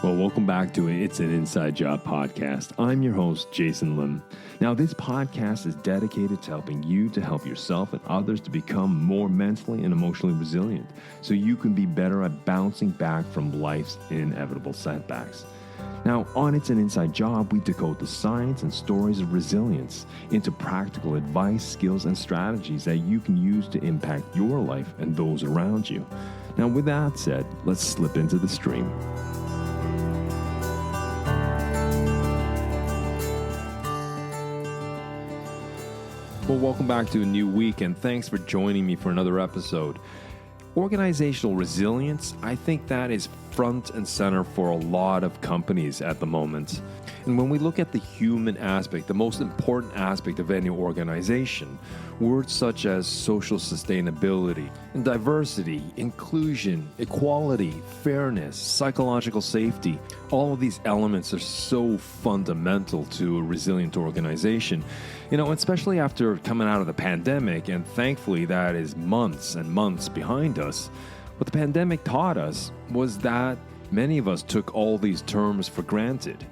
Well, welcome back to It's an Inside Job podcast. I'm your host, Jason Lim. Now, this podcast is dedicated to helping you to help yourself and others to become more mentally and emotionally resilient so you can be better at bouncing back from life's inevitable setbacks. Now, on It's an Inside Job, we decode the science and stories of resilience into practical advice, skills, and strategies that you can use to impact your life and those around you. Now, with that said, let's slip into the stream. Well, welcome back to a new week, and thanks for joining me for another episode. Organizational resilience, I think that is front and center for a lot of companies at the moment. And when we look at the human aspect, the most important aspect of any organization, words such as social sustainability and diversity, inclusion, equality, fairness, psychological safety, all of these elements are so fundamental to a resilient organization. Especially after coming out of the pandemic, and thankfully that is months and months behind us. What the pandemic taught us was that many of us took all these terms for granted.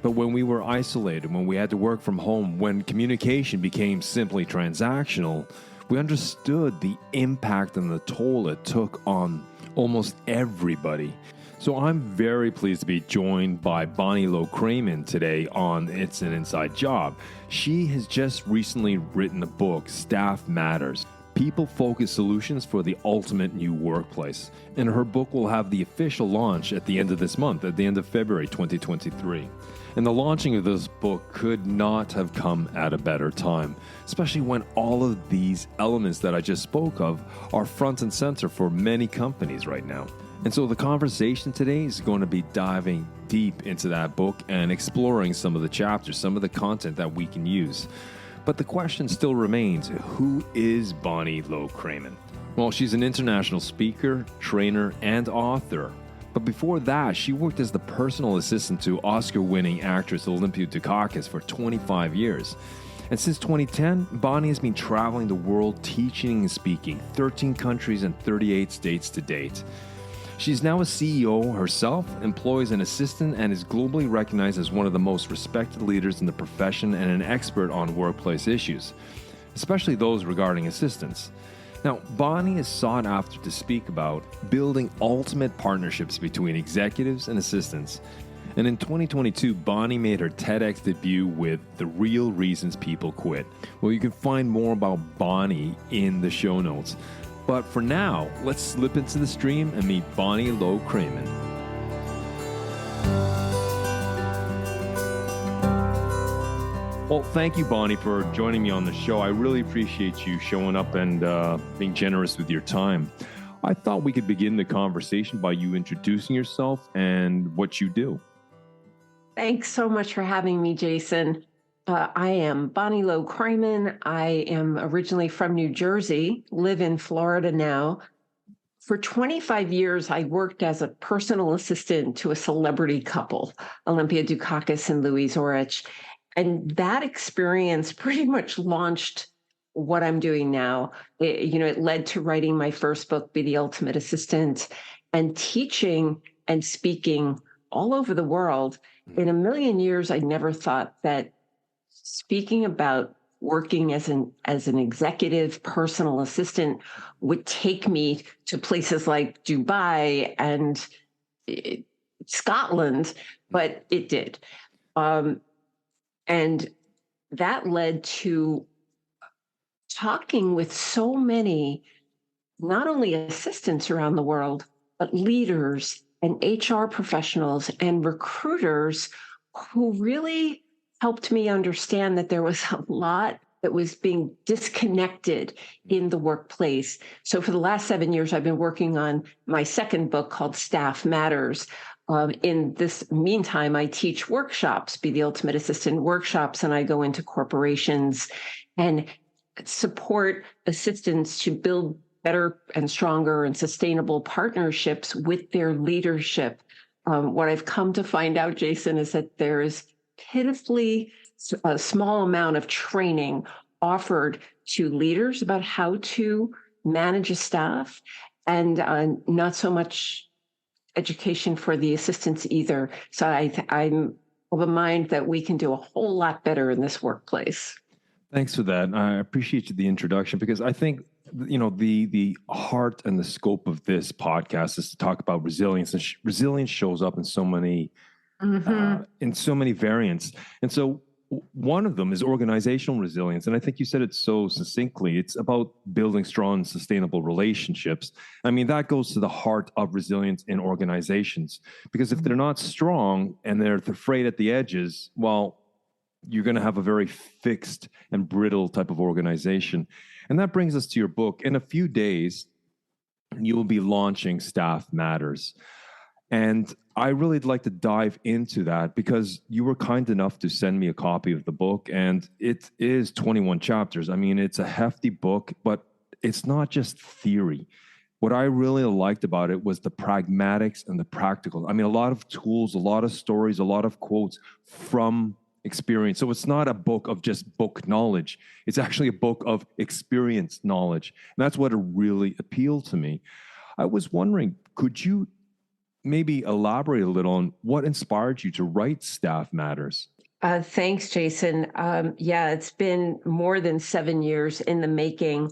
But when we were isolated, when we had to work from home, when communication became simply transactional, we understood the impact and the toll it took on almost everybody. So I'm very pleased to be joined by Bonnie Low-Kramen today on It's an Inside Job. She has just recently written a book, Staff Matters, People-Focused Solutions for the Ultimate New Workplace. And her book will have the official launch at the end of this month, at the end of February 2023. And the launching of this book could not have come at a better time, especially when all of these elements that I just spoke of are front and center for many companies right now. And so the conversation today is going to be diving deep into that book and exploring some of the chapters, some of the content that we can use. But the question still remains, who is Bonnie Low-Kramen? Well, she's an international speaker, trainer, and author. But before that, she worked as the personal assistant to Oscar-winning actress Olympia Dukakis for 25 years. And since 2010, Bonnie has been traveling the world teaching and speaking, 13 countries and 38 states to date. She's now a CEO herself, employs an assistant, and is globally recognized as one of the most respected leaders in the profession and an expert on workplace issues, especially those regarding assistants. Now, Bonnie is sought after to speak about building ultimate partnerships between executives and assistants. And in 2022, Bonnie made her TEDx debut with The Real Reasons People Quit. Well, you can find more about Bonnie in the show notes. But for now, let's slip into the stream and meet Bonnie Low-Kramen. Well, thank you, Bonnie, for joining me on the show. I really appreciate you showing up and being generous with your time. I thought we could begin the conversation by you introducing yourself and what you do. Thanks so much for having me, Jason. I am Bonnie Low-Kramen. I am originally from New Jersey, live in Florida now. For 25 years, I worked as a personal assistant to a celebrity couple, Olympia Dukakis and Louis Zorich. And that experience pretty much launched what I'm doing now. It led to writing my first book, Be the Ultimate Assistant, and teaching and speaking all over the world. In a million years, I never thought that speaking about working as an executive personal assistant would take me to places like Dubai and Scotland, but it did. And that led to talking with so many, not only assistants around the world, but leaders and HR professionals and recruiters who really helped me understand that there was a lot that was being disconnected in the workplace. So for the last 7 years, I've been working on my second book called Staff Matters. In this meantime, I teach workshops, Be the Ultimate Assistant workshops, and I go into corporations and support assistants to build better and stronger and sustainable partnerships with their leadership. What I've come to find out, Jason, is that there is pitifully a small amount of training offered to leaders about how to manage a staff, and not so much education for the assistants either. So I'm of a mind that we can do a whole lot better in this workplace. Thanks for that. I appreciate the introduction because I think the heart and the scope of this podcast is to talk about resilience, and resilience shows up in so many variants. And so one of them is organizational resilience, and I think you said it so succinctly. It's about building strong, sustainable relationships. I mean, that goes to the heart of resilience in organizations, because if they're not strong and they're afraid at the edges, well, you're going to have a very fixed and brittle type of organization. And that brings us to your book. In a few days, you will be launching Staff Matters. And I really'd like to dive into that because you were kind enough to send me a copy of the book, and it is 21 chapters. I mean, it's a hefty book, but it's not just theory. What I really liked about it was the pragmatics and the practical. I mean, a lot of tools, a lot of stories, a lot of quotes from experience. So it's not a book of just book knowledge. It's actually a book of experience knowledge. And that's what really appealed to me. I was wondering, could you maybe elaborate a little on what inspired you to write Staff Matters? Thanks, Jason. Yeah, it's been more than 7 years in the making.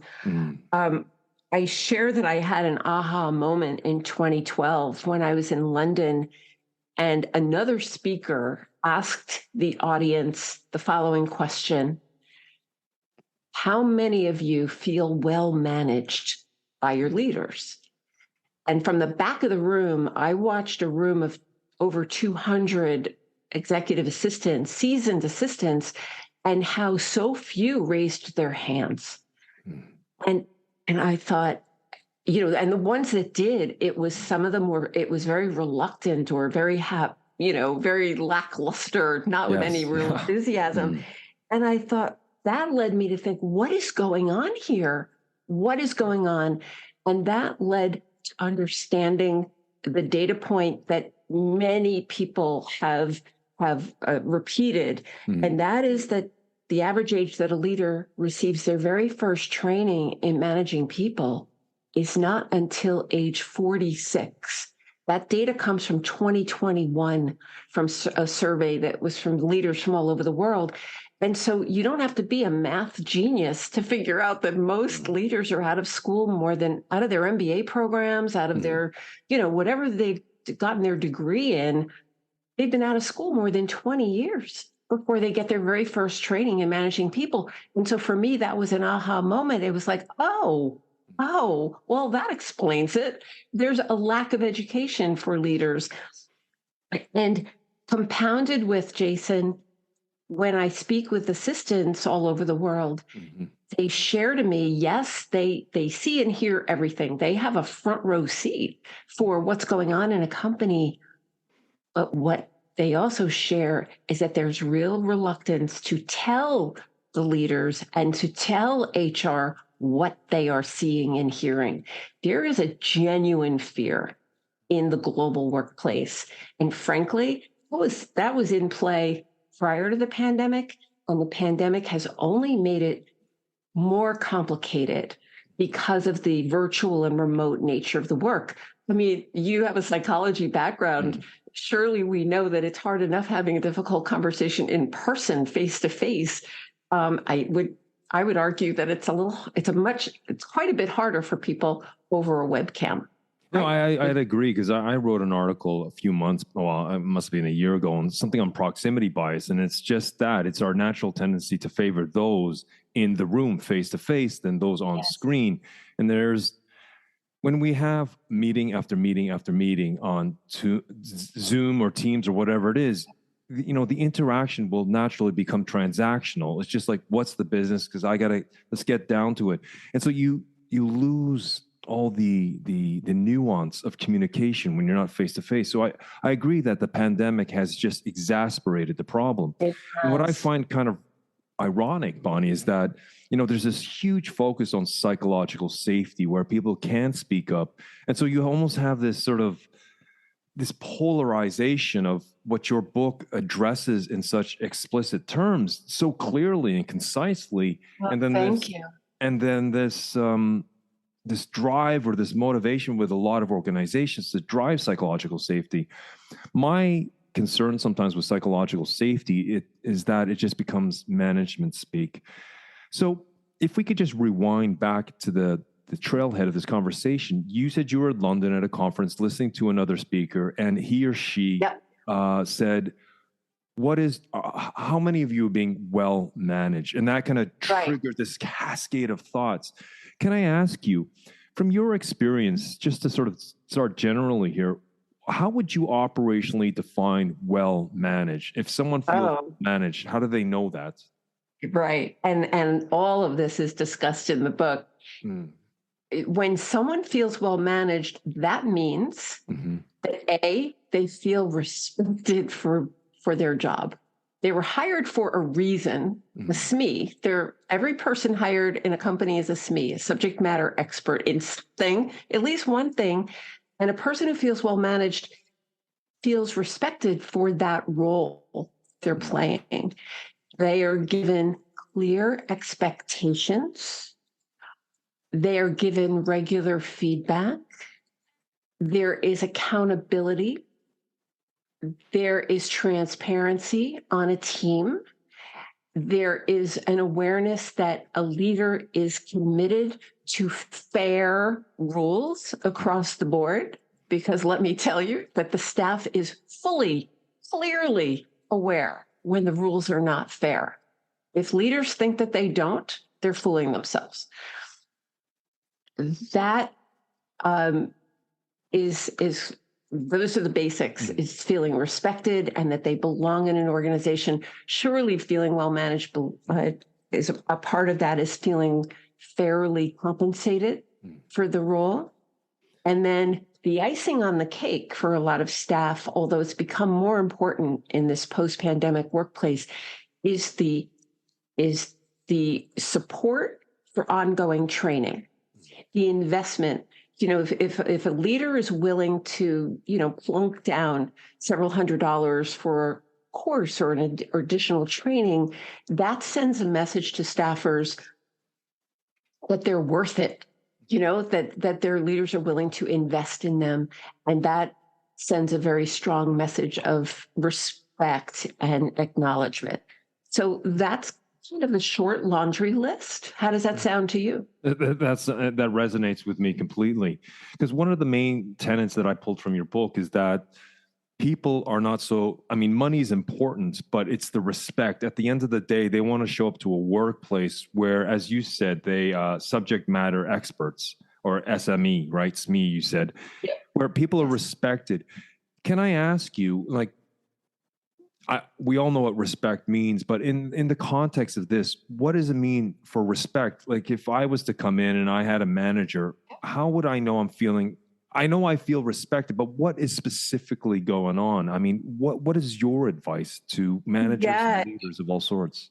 I share that I had an aha moment in 2012 when I was in London, and another speaker asked the audience the following question: how many of you feel well managed by your leaders? And from the back of the room, I watched a room of over 200 executive assistants, seasoned assistants, and how so few raised their hands. And I thought, and the ones that did, it was very reluctant or very very lackluster, not with any real enthusiasm. And I thought that led me to think, what is going on here? What is going on? And that led to understanding the data point that many people have repeated, and that is that the average age that a leader receives their very first training in managing people is not until age 46. That data comes from 2021 from a survey that was from leaders from all over the world. And so you don't have to be a math genius to figure out that most leaders are out of school out of their MBA programs, out of their, whatever they've gotten their degree in. They've been out of school more than 20 years before they get their very first training in managing people. And so for me, that was an aha moment. It was like, oh, well, that explains it. There's a lack of education for leaders. And compounded with, Jason, when I speak with assistants all over the world, they share to me, yes, they see and hear everything. They have a front row seat for what's going on in a company. But what they also share is that there's real reluctance to tell the leaders and to tell HR what they are seeing and hearing. There is a genuine fear in the global workplace. And frankly, that was in play prior to the pandemic, and the pandemic has only made it more complicated because of the virtual and remote nature of the work. I mean, you have a psychology background. Surely we know that it's hard enough having a difficult conversation in person, face to face. I would argue that it's quite a bit harder for people over a webcam. No, I'd agree, because I wrote an article a few months, it must have been a year ago, on something on proximity bias. And it's just that it's our natural tendency to favor those in the room face to face than those on screen. And when we have meeting after meeting after meeting on Zoom or Teams or whatever it is, the interaction will naturally become transactional. It's just like, what's the business? Because let's get down to it. And so you lose all the nuance of communication when you're not face to face. So I agree that the pandemic has just exacerbated the problem. And what I find kind of ironic, Bonnie, is that there's this huge focus on psychological safety where people can speak up, and so you almost have this sort of this polarization of what your book addresses in such explicit terms, so clearly and concisely, Well, and then thank you. And then this this drive or this motivation with a lot of organizations to drive psychological safety. My concern sometimes with psychological safety is that it just becomes management speak. So if we could just rewind back to the trailhead of this conversation, you said you were in London at a conference listening to another speaker, and he or she said, how many of you are being well managed? And that kind of triggered this cascade of thoughts. Can I ask you, from your experience, just to sort of start generally here, how would you operationally define well managed? If someone feels managed, how do they know that? Right. And all of this is discussed in the book. When someone feels well managed, that means that they feel respected for their job. They were hired for a reason, a SME. Every person hired in a company is a SME, a subject matter expert in something, at least one thing. And a person who feels well managed feels respected for that role they're playing. They are given clear expectations. They are given regular feedback. There is accountability. There is transparency on a team. There is an awareness that a leader is committed to fair rules across the board, because let me tell you that the staff is clearly aware when the rules are not fair. If leaders think that they don't, they're fooling themselves. That is those are the basics, is feeling respected and that they belong in an organization. Surely feeling well managed is a part of that, is feeling fairly compensated for the role. And then the icing on the cake for a lot of staff, although it's become more important in this post-pandemic workplace, is the support for ongoing training, the investment. You know, if a leader is willing to, plunk down several $100s for a course or an additional training, that sends a message to staffers that they're worth it, that their leaders are willing to invest in them. And that sends a very strong message of respect and acknowledgement. So that's kind of a short laundry list. How does that sound to you? That resonates with me completely, because one of the main tenets that I pulled from your book is that people are not so, money is important, but it's the respect. At the end of the day, they want to show up to a workplace where, as you said, they subject matter experts, or SME, right? SME, you said, where people are respected. Can I ask you, we all know what respect means, but in the context of this, what does it mean for respect? Like, if I was to come in and I had a manager, how would I know I'm feeling? I know I feel respected, but what is specifically going on? What is your advice to managers and leaders of all sorts?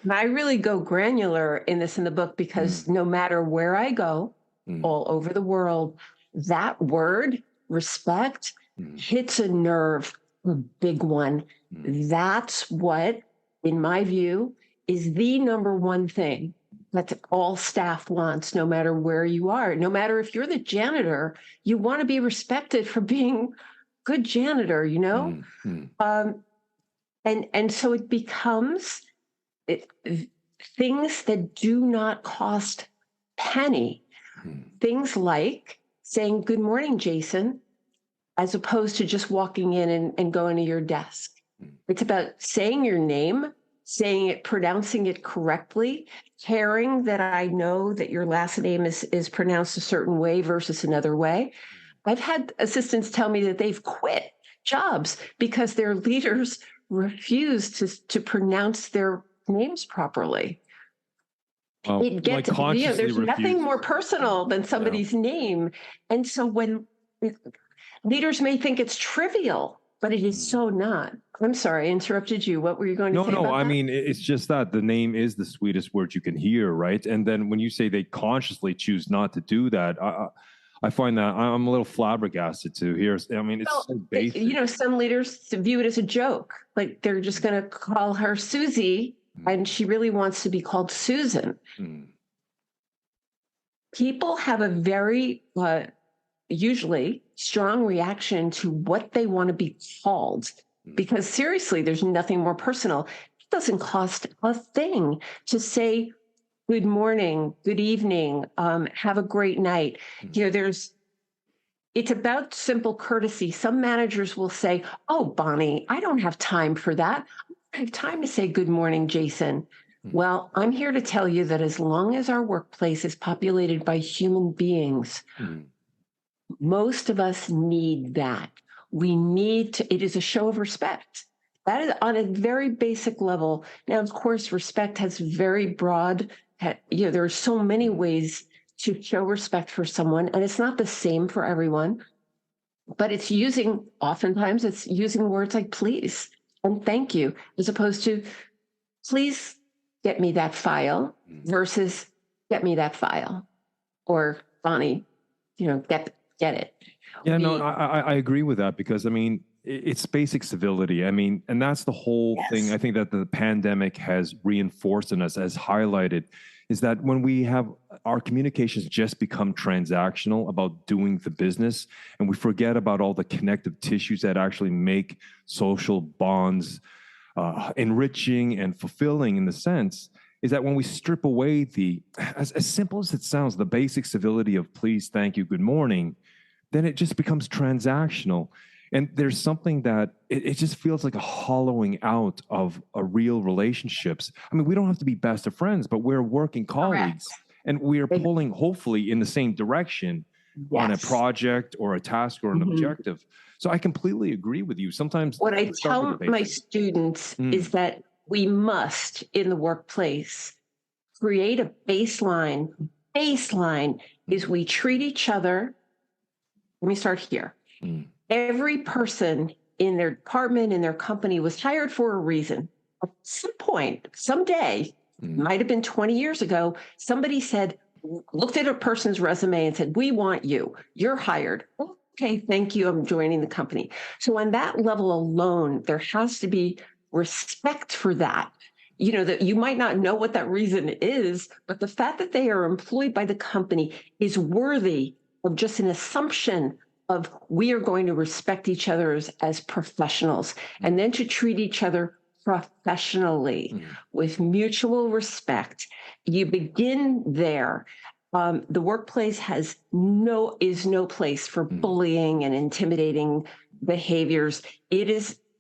I really go granular in the book, because no matter where I go, all over the world, that word, respect, hits a nerve, a big one. That's what, in my view, is the number one thing that all staff wants, no matter where you are. No matter if you're the janitor, you want to be respected for being a good janitor, And so it becomes things that do not cost penny. Things like saying, "Good morning, Jason," as opposed to just walking in and going to your desk. It's about saying your name, saying it, pronouncing it correctly, caring that I know that your last name is pronounced a certain way versus another way. I've had assistants tell me that they've quit jobs because their leaders refuse to pronounce their names properly. It gets, there's nothing more personal than somebody's name. And so when leaders may think it's trivial, but it is so not. I'm sorry, I interrupted you. What were you going to say? No, it's just that the name is the sweetest word you can hear, right? And then when you say they consciously choose not to do that, I find that I'm a little flabbergasted to hear. It's so basic. Some leaders view it as a joke. Like, they're just going to call her Susie, and she really wants to be called Susan. People have a very usually strong reaction to what they want to be called, because seriously, there's nothing more personal. It doesn't cost a thing to say good morning, good evening, have a great night. It's about simple courtesy. Some managers will say, "Oh, Bonnie, I don't have time for that. I have time to say good morning, Jason." Well, I'm here to tell you that as long as our workplace is populated by human beings, most of us need that. We need to, it is a show of respect. That is on a very basic level. Now, of course, respect has very broad, there are so many ways to show respect for someone, and it's not the same for everyone, but oftentimes it's using words like please and thank you, as opposed to please get me that file versus get me that file, or Bonnie, get it. Yeah, no, I agree with that, because I mean, it's basic civility. I mean, and that's the whole thing I think that the pandemic has reinforced in us, has highlighted, is that when we have our communications just become transactional about doing the business, and we forget about all the connective tissues that actually make social bonds enriching and fulfilling, in the sense, is that when we strip away as simple as it sounds, the basic civility of please, thank you, good morning, then it just becomes transactional. And there's something that it just feels like a hollowing out of a real relationships. I mean, we don't have to be best of friends, but we're working colleagues. Correct. And we are pulling, hopefully, in the same direction on a project or a task or an objective. So I completely agree with you. Sometimes what I tell my students is that we must, in the workplace, create a baseline. Baseline is we treat each other. Let me start here. Every person in their department, in their company, was hired for a reason. At some point, someday, might have been 20 years ago, somebody looked at a person's resume and said, "We want you. You're hired." Okay, thank you. I'm joining the company. So on that level alone, there has to be respect for that. That you might not know what that reason is, but the fact that they are employed by the company is worthy of just an assumption of we are going to respect each other as professionals, and then to treat each other professionally with mutual respect. You begin there. The workplace is no place for bullying and intimidating behaviors.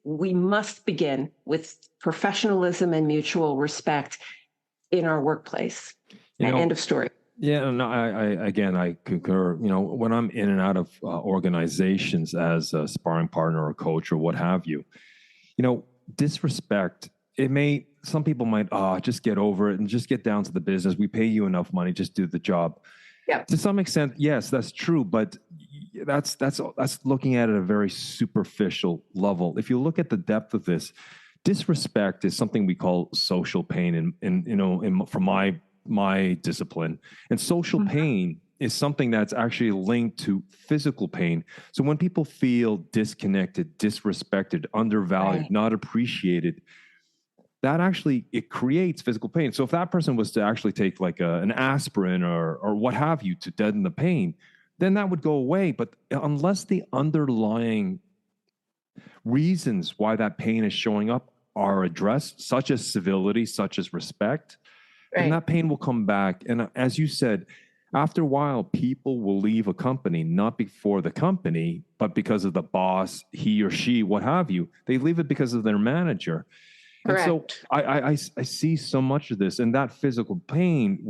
We must begin with professionalism and mutual respect in our workplace. End of story. Yeah, no, I concur. When I'm in and out of organizations as a sparring partner or coach or what have you, disrespect, some people might just get over it and just get down to the business. We pay you enough money, just do the job. Yeah. To some extent, yes, that's true, but that's looking at it at a very superficial level. If you look at the depth of this, disrespect is something we call social pain, from my discipline. And social pain is something that's actually linked to physical pain. So when people feel disconnected, disrespected, undervalued, not appreciated, it creates physical pain. So if that person was to actually take like an aspirin or what have you to deaden the pain, then that would go away. But unless the underlying reasons why that pain is showing up are addressed, such as civility, such as respect, and that pain will come back. And as you said, after a while, people will leave a company, not before the company, but because of the boss, he or she, what have you. They leave it because of their manager. Correct. And so I see so much of this, and that physical pain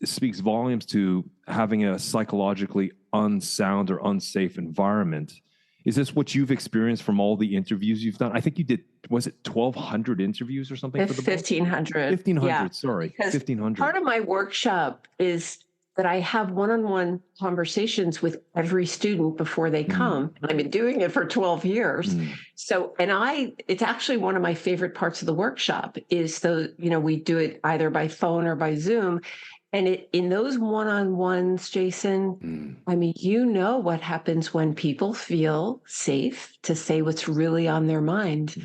speaks volumes to having a psychologically unsound or unsafe environment. Is this what you've experienced from all the interviews you've done? I think you did, was it 1,200 interviews or something? 1,500. 1,500, sorry. Because 1,500. Part of my workshop is that I have one-on-one conversations with every student before they come. I've been doing it for 12 years. So, it's actually one of my favorite parts of the workshop is we do it either by phone or by Zoom. And in those one-on-ones, Jason, I mean, what happens when people feel safe to say what's really on their mind.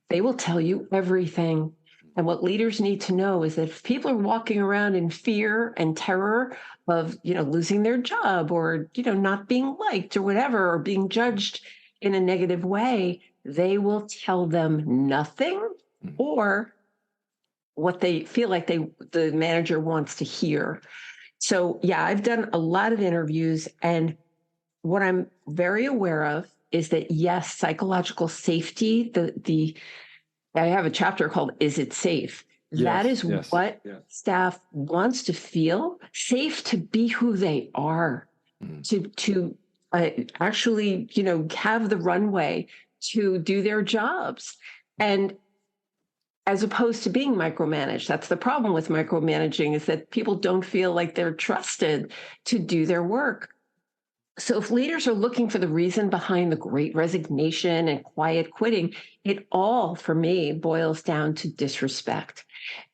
They will tell you everything. And what leaders need to know is that if people are walking around in fear and terror of, losing their job or, not being liked or whatever, or being judged in a negative way, they will tell them nothing or what they feel like the manager wants to hear. So yeah, I've done a lot of interviews, and what I'm very aware of is that yes, psychological safety, I have a chapter called Is It Safe? That is what staff wants to feel safe to be who they are, to actually, have the runway to do their jobs. And as opposed to being micromanaged. That's the problem with micromanaging, is that people don't feel like they're trusted to do their work. So if leaders are looking for the reason behind the great resignation and quiet quitting, it all, for me, boils down to disrespect.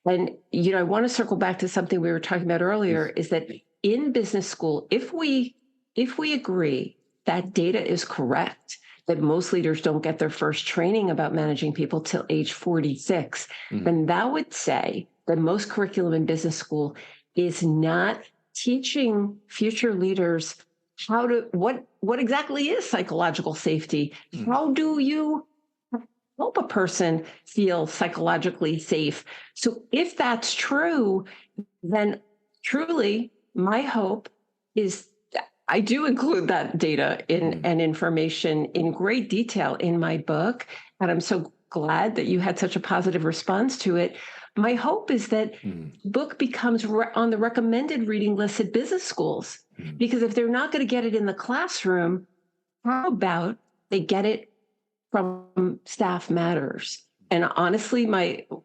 And, I want to circle back to something we were talking about earlier, is that in business school, if we agree that data is correct, that most leaders don't get their first training about managing people till age 46, then that would say that most curriculum in business school is not teaching future leaders what exactly is psychological safety? How do you help a person feel psychologically safe? So if that's true, then truly my hope is I do include that data and information in great detail in my book, and I'm so glad that you had such a positive response to it. My hope is that the book becomes on the recommended reading list at business schools, because if they're not going to get it in the classroom, how about they get it from Staff Matters? And honestly,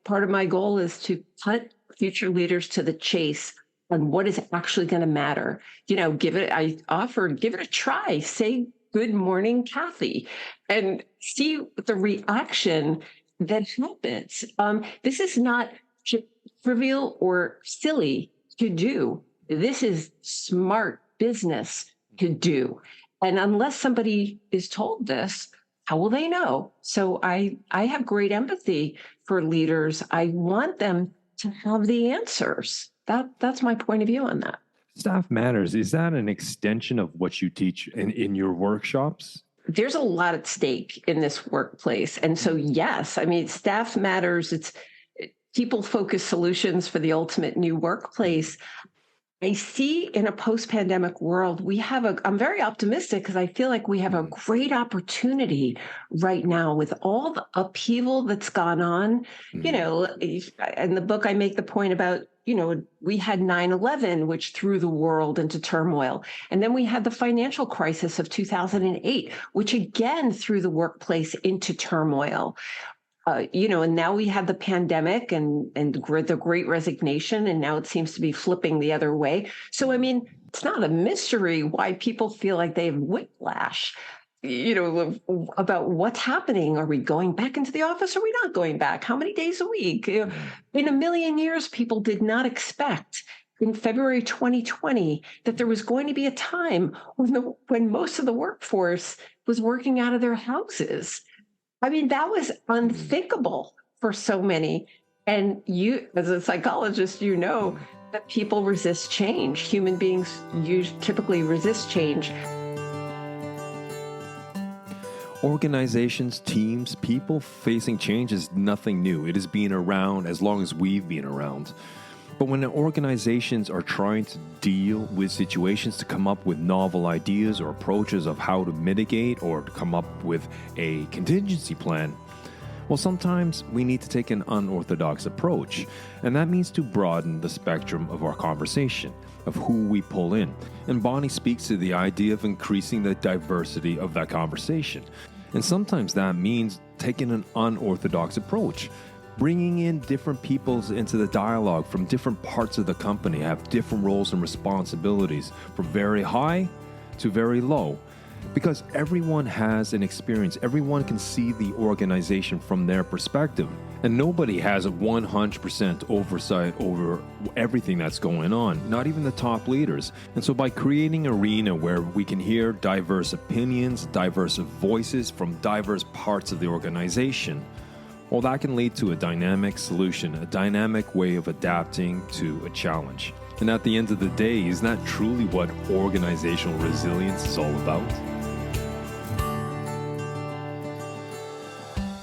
part of my goal is to put future leaders to the chase on what is actually going to matter. Give it a try. Say, "Good morning, Kathy," and see the reaction that happens. This is not trivial or silly to do. This is smart business to do. And unless somebody is told this, how will they know? So I have great empathy for leaders. I want them to have the answers. That's my point of view on that. Staff Matters, is that an extension of what you teach in your workshops? There's a lot at stake in this workplace. And so, yes, Staff Matters, it's people-focused solutions for the ultimate new workplace. I see in a post-pandemic world, I'm very optimistic because I feel like we have a great opportunity right now with all the upheaval that's gone on. In the book, I make the point about, we had 9/11, which threw the world into turmoil. And then we had the financial crisis of 2008, which again threw the workplace into turmoil. And now we have the pandemic and the great resignation, and now it seems to be flipping the other way. So, it's not a mystery why people feel like they have whiplash, about what's happening. Are we going back into the office? Or are we not going back? How many days a week? In a million years, people did not expect in February 2020 that there was going to be a time when most of the workforce was working out of their houses. That was unthinkable for so many. And you, as a psychologist, that people resist change. Human beings typically resist change. Organizations, teams, people facing change is nothing new. It has been around as long as we've been around. But when organizations are trying to deal with situations, to come up with novel ideas or approaches of how to mitigate or to come up with a contingency plan, well, sometimes we need to take an unorthodox approach. And that means to broaden the spectrum of our conversation, of who we pull in. And Bonnie speaks to the idea of increasing the diversity of that conversation. And sometimes that means taking an unorthodox approach, bringing in different peoples into the dialogue from different parts of the company, have different roles and responsibilities, from very high to very low. Because everyone has an experience. Everyone can see the organization from their perspective. And nobody has a 100% oversight over everything that's going on, not even the top leaders. And so by creating an arena where we can hear diverse opinions, diverse voices from diverse parts of the organization, well, that can lead to a dynamic solution, a dynamic way of adapting to a challenge. And at the end of the day, isn't that truly what organizational resilience is all about?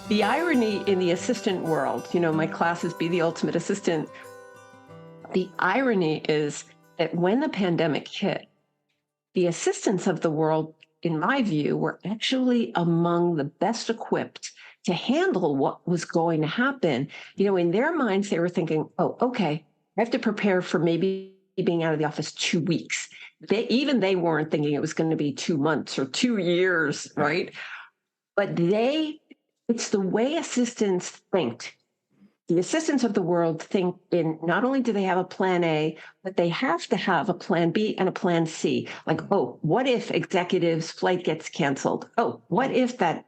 The irony in the assistant world, my classes Be the Ultimate Assistant. The irony is that when the pandemic hit, the assistants of the world, in my view, were actually among the best equipped to handle what was going to happen. In their minds, they were thinking, oh, okay, I have to prepare for maybe being out of the office 2 weeks. They weren't thinking it was going to be 2 months or 2 years, right? But it's the way assistants think. The assistants of the world think in not only do they have a plan A, but they have to have a plan B and a plan C. Like, oh, what if executive's flight gets canceled? Oh, what if that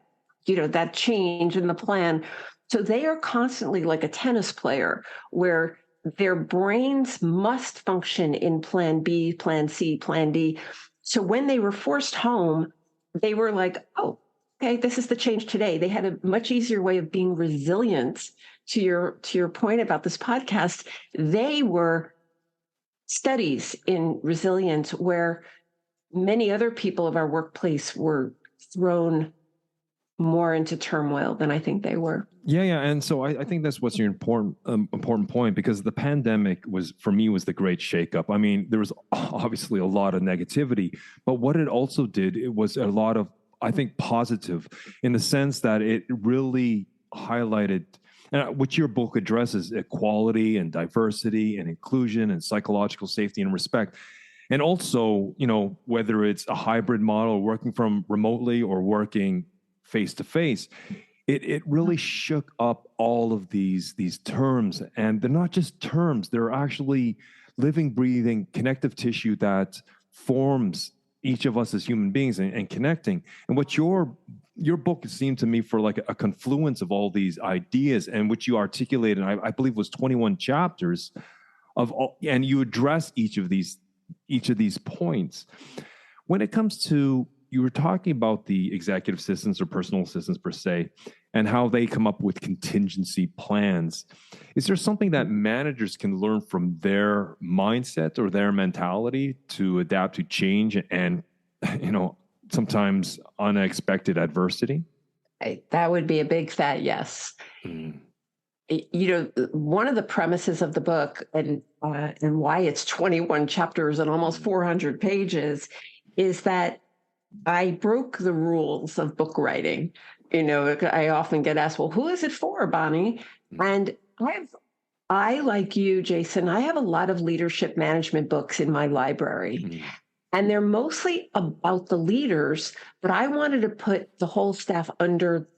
change in the plan? So they are constantly like a tennis player where their brains must function in plan B, plan C, plan D. So when they were forced home, they were like, oh, okay, this is the change today. They had a much easier way of being resilient. To your point about this podcast, they were studies in resilience where many other people of our workplace were thrown more into turmoil than I think they were. Yeah. And so I think that's what's your important point, because the pandemic was the great shakeup. I mean, there was obviously a lot of negativity, but what it also did, it was a lot of, I think, positive in the sense that it really highlighted, which your book addresses, equality and diversity and inclusion and psychological safety and respect. And also, whether it's a hybrid model, working from remotely or working face to face, it really shook up all of these terms. And they're not just terms, they're actually living, breathing, connective tissue that forms each of us as human beings and connecting. And what your book seemed to me for like a confluence of all these ideas, and which you articulated, I believe was 21 chapters of all, and you address each of these points. When it comes to, you were talking about the executive assistants or personal assistants per se, and how they come up with contingency plans. Is there something that managers can learn from their mindset or their mentality to adapt to change and, sometimes unexpected adversity? That would be a big fat yes. One of the premises of the book and why it's 21 chapters and almost 400 pages is that I broke the rules of book writing. I often get asked, well, who is it for, Bonnie? And I, like you, Jason, I have a lot of leadership management books in my library. And they're mostly about the leaders, but I wanted to put the whole staff under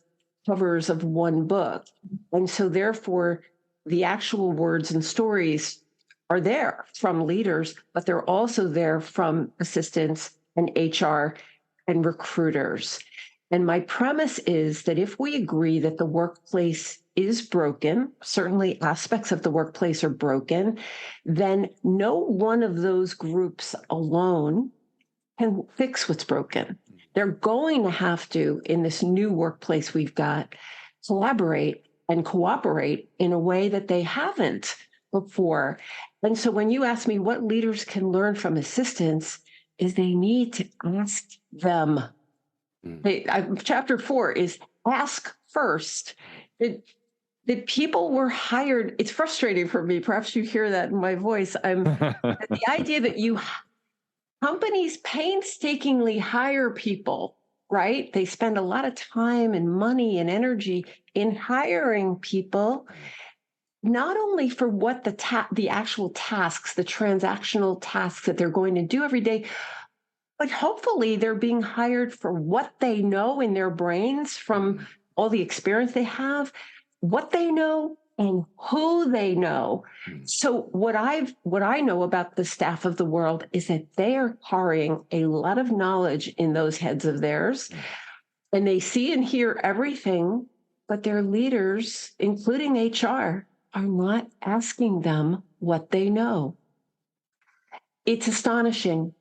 covers of one book. And so therefore, the actual words and stories are there from leaders, but they're also there from assistants and HR and recruiters. And my premise is that if we agree that the workplace is broken, certainly aspects of the workplace are broken, then no one of those groups alone can fix what's broken. They're going to have to, in this new workplace we've got, collaborate and cooperate in a way that they haven't before. And so when you ask me what leaders can learn from assistants, is they need to ask them. Chapter 4 is ask first. The people were hired. It's frustrating for me. Perhaps you hear that in my voice. The idea that companies painstakingly hire people, right? They spend a lot of time and money and energy in hiring people, not only for what the actual tasks, the transactional tasks that they're going to do every day, but hopefully they're being hired for what they know in their brains from all the experience they have, what they know and who they know. So what I know about the staff of the world is that they are carrying a lot of knowledge in those heads of theirs, and they see and hear everything, but their leaders, including HR, are not asking them what they know. It's astonishing.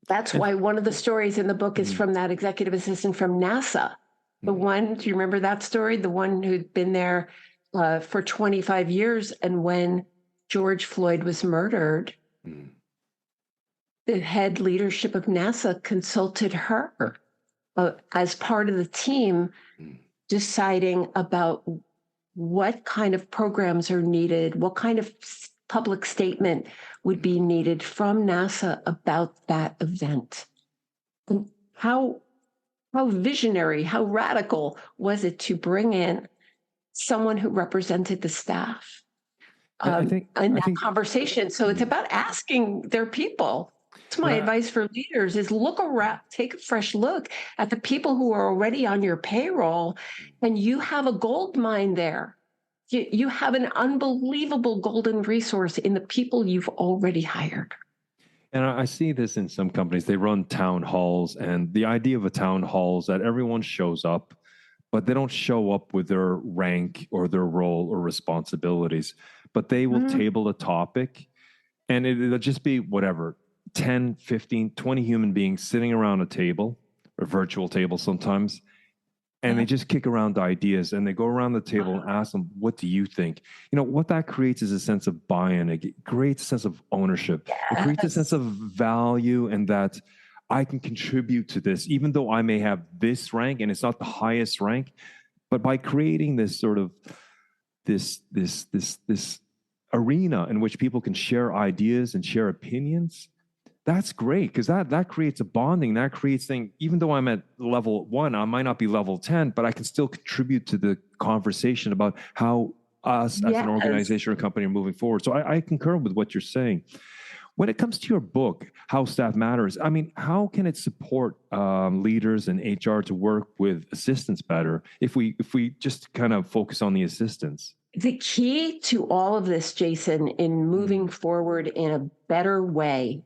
That's why one of the stories in the book is from that executive assistant from NASA. The one, do you remember that story? The one who'd been there for 25 years. And when George Floyd was murdered, the head leadership of NASA consulted her as part of the team, deciding about what kind of programs are needed, what kind of public statement would be needed from NASA about that event. And how visionary, how radical was it to bring in someone who represented the staff in that conversation? So it's about asking their people. It's my advice for leaders is look around, take a fresh look at the people who are already on your payroll, and you have a gold mine there. You have an unbelievable golden resource in the people you've already hired. And I see this in some companies. They run town halls, and the idea of a town hall is that everyone shows up, but they don't show up with their rank or their role or responsibilities, but they will table a topic, and it'll just be whatever, 10, 15, 20 human beings sitting around a table, a virtual table sometimes, and they just kick around ideas, and they go around the table and ask them, what do you think? You know, what that creates is a sense of buy-in. It creates a sense of ownership. Yes. It creates a sense of value, and that I can contribute to this, even though I may have this rank and it's not the highest rank. But by creating this sort of this arena in which people can share ideas and share opinions, that's great, because that creates a bonding. That creates things. Even though I'm at level 1, I might not be level 10, but I can still contribute to the conversation about how us as an organization or company are moving forward. So I concur with what you're saying. When it comes to your book, How Staff Matters, I mean, how can it support leaders and HR to work with assistants better if we just kind of focus on the assistants? The key to all of this, Jason, in moving forward in a better way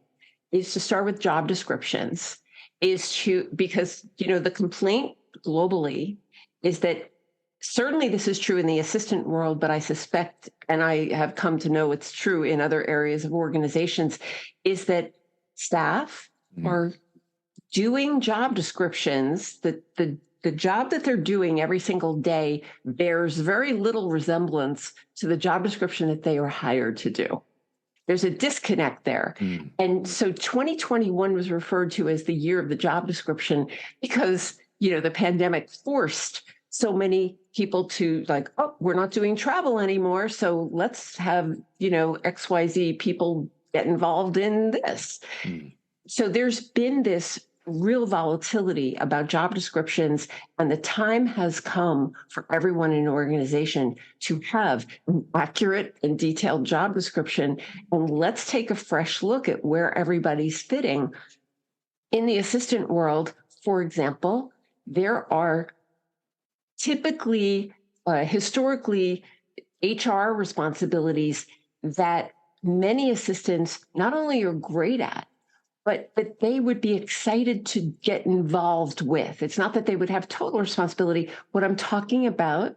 is to start with job descriptions, because, the complaint globally is that certainly this is true in the assistant world, but I suspect, and I have come to know it's true in other areas of organizations, is that staff are doing job descriptions that the job that they're doing every single day bears very little resemblance to the job description that they are hired to do. There's a disconnect there. And so 2021 was referred to as the year of the job description because, the pandemic forced so many people to we're not doing travel anymore. So let's have, XYZ people get involved in this. So there's been this real volatility about job descriptions, and the time has come for everyone in an organization to have an accurate and detailed job description. And let's take a fresh look at where everybody's fitting. In the assistant world, for example, there are typically, historically, HR responsibilities that many assistants not only are great at, but that they would be excited to get involved with. It's not that they would have total responsibility. What I'm talking about,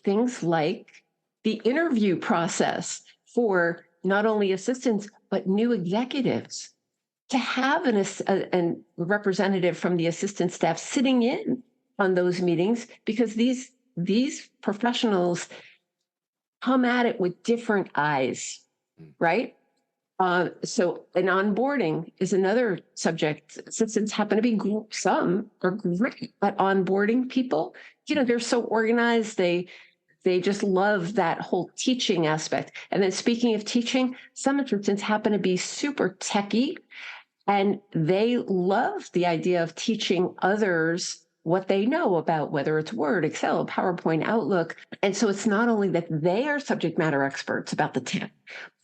things like the interview process for not only assistants, but new executives. To have a representative from the assistant staff sitting in on those meetings, because these professionals come at it with different eyes, right? So an onboarding is another subject. Assistants happen to be, some are great at onboarding people. They're so organized. They just love that whole teaching aspect. And then speaking of teaching, some assistants happen to be super techie, and they love the idea of teaching others what they know about, whether it's Word, Excel, PowerPoint, Outlook. And so it's not only that they are subject matter experts about the tech,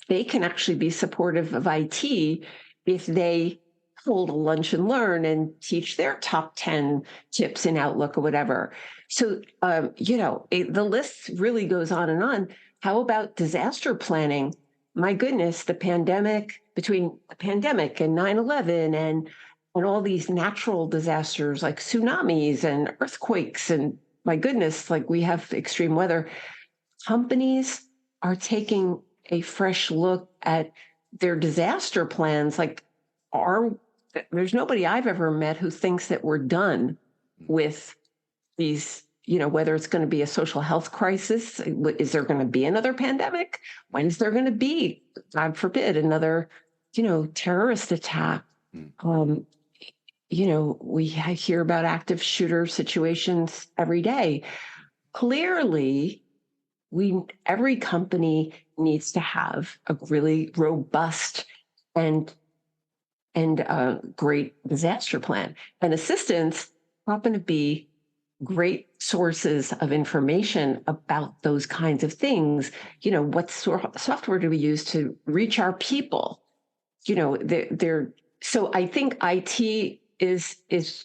they can actually be supportive of IT if they hold a lunch and learn and teach their top 10 tips in Outlook or whatever. So, the list really goes on and on. How about disaster planning? My goodness, between the pandemic and 9/11 and all these natural disasters like tsunamis and earthquakes, and my goodness, we have extreme weather. Companies are taking a fresh look at their disaster plans. There's nobody I've ever met who thinks that we're done with these, whether it's going to be a social health crisis, is there going to be another pandemic? When is there going to be, God forbid, another, terrorist attack? Mm. We hear about active shooter situations every day. Clearly, every company needs to have a really robust and great disaster plan. And assistants happen to be great sources of information about those kinds of things. What software do we use to reach our people? So I think IT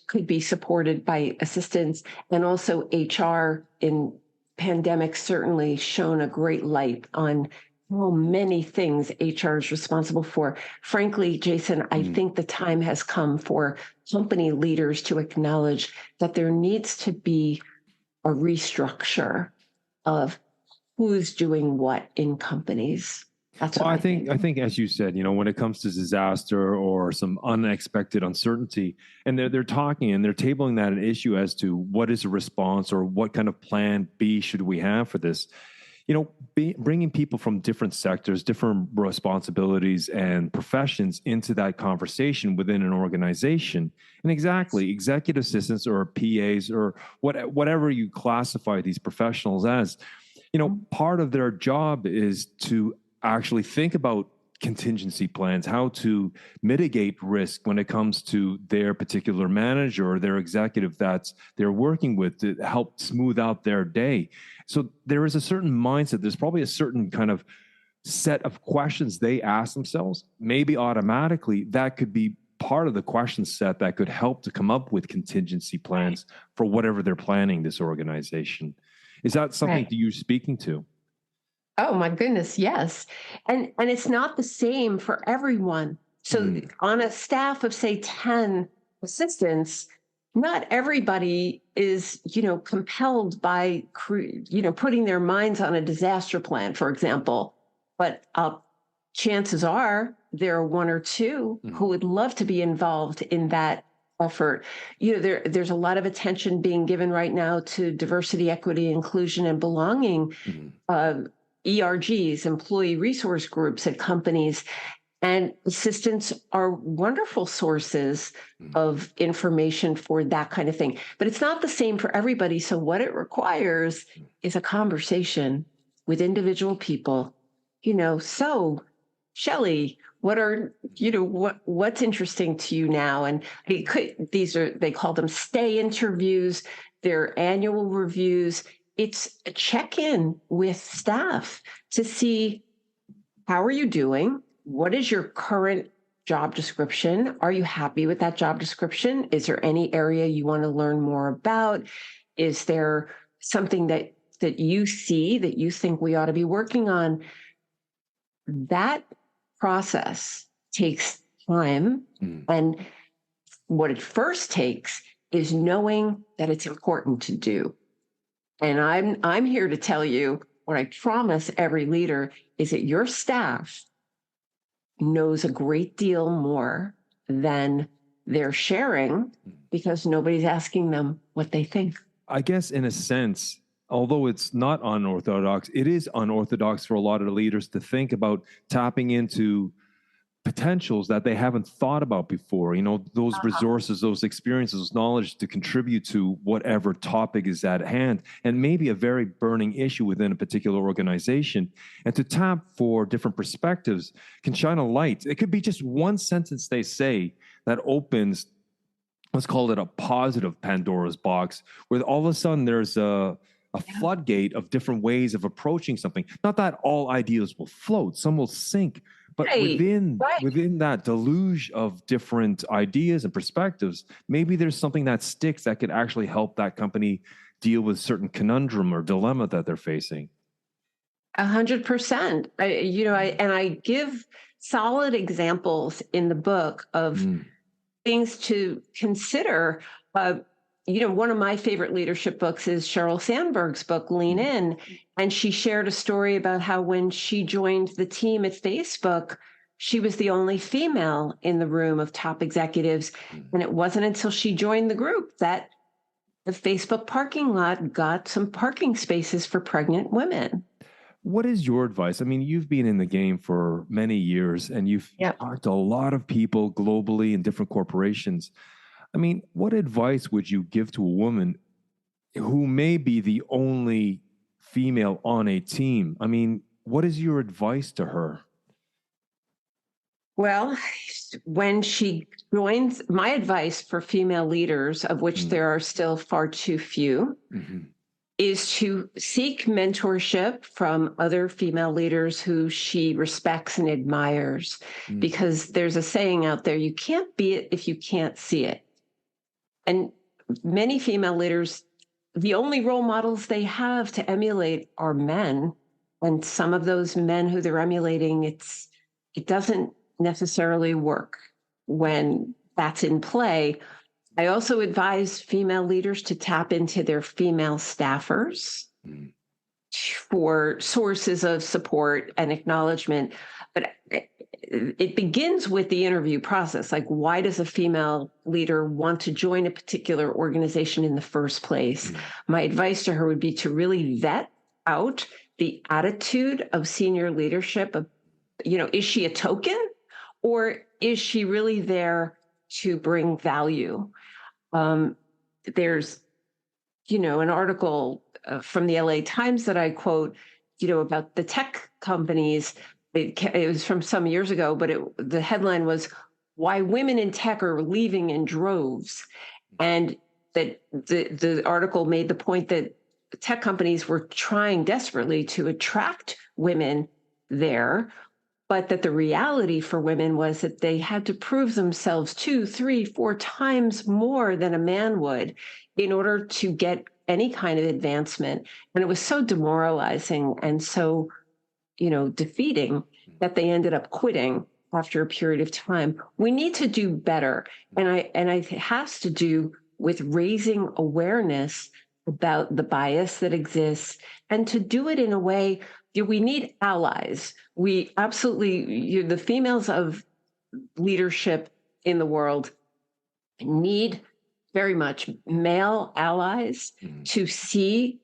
could be supported by assistants, and also HR in pandemic certainly shone a great light on how many things HR is responsible for. Frankly, Jason, I think the time has come for company leaders to acknowledge that there needs to be a restructure of who's doing what in companies. That's what I think, as you said, when it comes to disaster or some unexpected uncertainty, and they're talking and they're tabling that an issue as to what is a response or what kind of plan B should we have for this. Bringing people from different sectors, different responsibilities and professions into that conversation within an organization. And exactly, executive assistants or PAs or whatever you classify these professionals as, part of their job is to actually think about contingency plans, how to mitigate risk when it comes to their particular manager or their executive that they're working with to help smooth out their day. So there is a certain mindset. There's probably a certain kind of set of questions they ask themselves. Maybe automatically that could be part of the question set that could help to come up with contingency plans for whatever they're planning this organization. Is that something that you're speaking to? Oh my goodness, yes. And it's not the same for everyone. So on a staff of, say, 10 assistants, not everybody is, compelled by, putting their minds on a disaster plan, for example. But chances are there are one or two who would love to be involved in that effort. There's a lot of attention being given right now to diversity, equity, inclusion, and belonging. ERGs, employee resource groups at companies, and assistants are wonderful sources of information for that kind of thing. But it's not the same for everybody. So what it requires is a conversation with individual people. So Shelley, what's interesting to you now? And they call them stay interviews, they're annual reviews. It's a check-in with staff to see, how are you doing? What is your current job description? Are you happy with that job description? Is there any area you want to learn more about? Is there something that you see that you think we ought to be working on? That process takes time. And what it first takes is knowing that it's important to do. And I'm here to tell you what I promise every leader is that your staff knows a great deal more than they're sharing because nobody's asking them what they think. I guess in a sense, although it's not unorthodox, it is unorthodox for a lot of the leaders to think about tapping into potentials that they haven't thought about before, those resources, those experiences, those knowledge to contribute to whatever topic is at hand, and maybe a very burning issue within a particular organization. And to tap for different perspectives can shine a light. It could be just one sentence they say that opens, let's call it a positive Pandora's box, where all of a sudden there's a floodgate of different ways of approaching something. Not that all ideas will float, some will sink. But within that deluge of different ideas and perspectives, maybe there's something that sticks that could actually help that company deal with certain conundrum or dilemma that they're facing. 100%. I give solid examples in the book of things to consider. One of my favorite leadership books is Sheryl Sandberg's book, Lean In. And she shared a story about how when she joined the team at Facebook, she was the only female in the room of top executives. And it wasn't until she joined the group that the Facebook parking lot got some parking spaces for pregnant women. What is your advice? I mean, you've been in the game for many years and you've Yep. talked to a lot of people globally in different corporations. I mean, what advice would you give to a woman who may be the only female on a team? I mean, what is your advice to her? Well, when she joins, my advice for female leaders, of which there are still far too few, is to seek mentorship from other female leaders who she respects and admires. Because there's a saying out there, you can't be it if you can't see it. And many female leaders, the only role models they have to emulate are men. And some of those men who they're emulating, it doesn't necessarily work when that's in play. I also advise female leaders to tap into their female staffers for sources of support and acknowledgement. But it begins with the interview process. Like, why does a female leader want to join a particular organization in the first place? My advice to her would be to really vet out the attitude of senior leadership. Is she a token, or is she really there to bring value? There's, an article from the LA Times that I quote, about the tech companies. It was from some years ago, but the headline was "Why Women in Tech Are Leaving in Droves," and that the article made the point that tech companies were trying desperately to attract women there, but that the reality for women was that they had to prove themselves 2, 3, 4 times more than a man would in order to get any kind of advancement. And it was so demoralizing and so, defeating that they ended up quitting after a period of time. We need to do better. And it has to do with raising awareness about the bias that exists, and to do it in a way. We need allies. We absolutely, the females of leadership in the world need very much male allies to see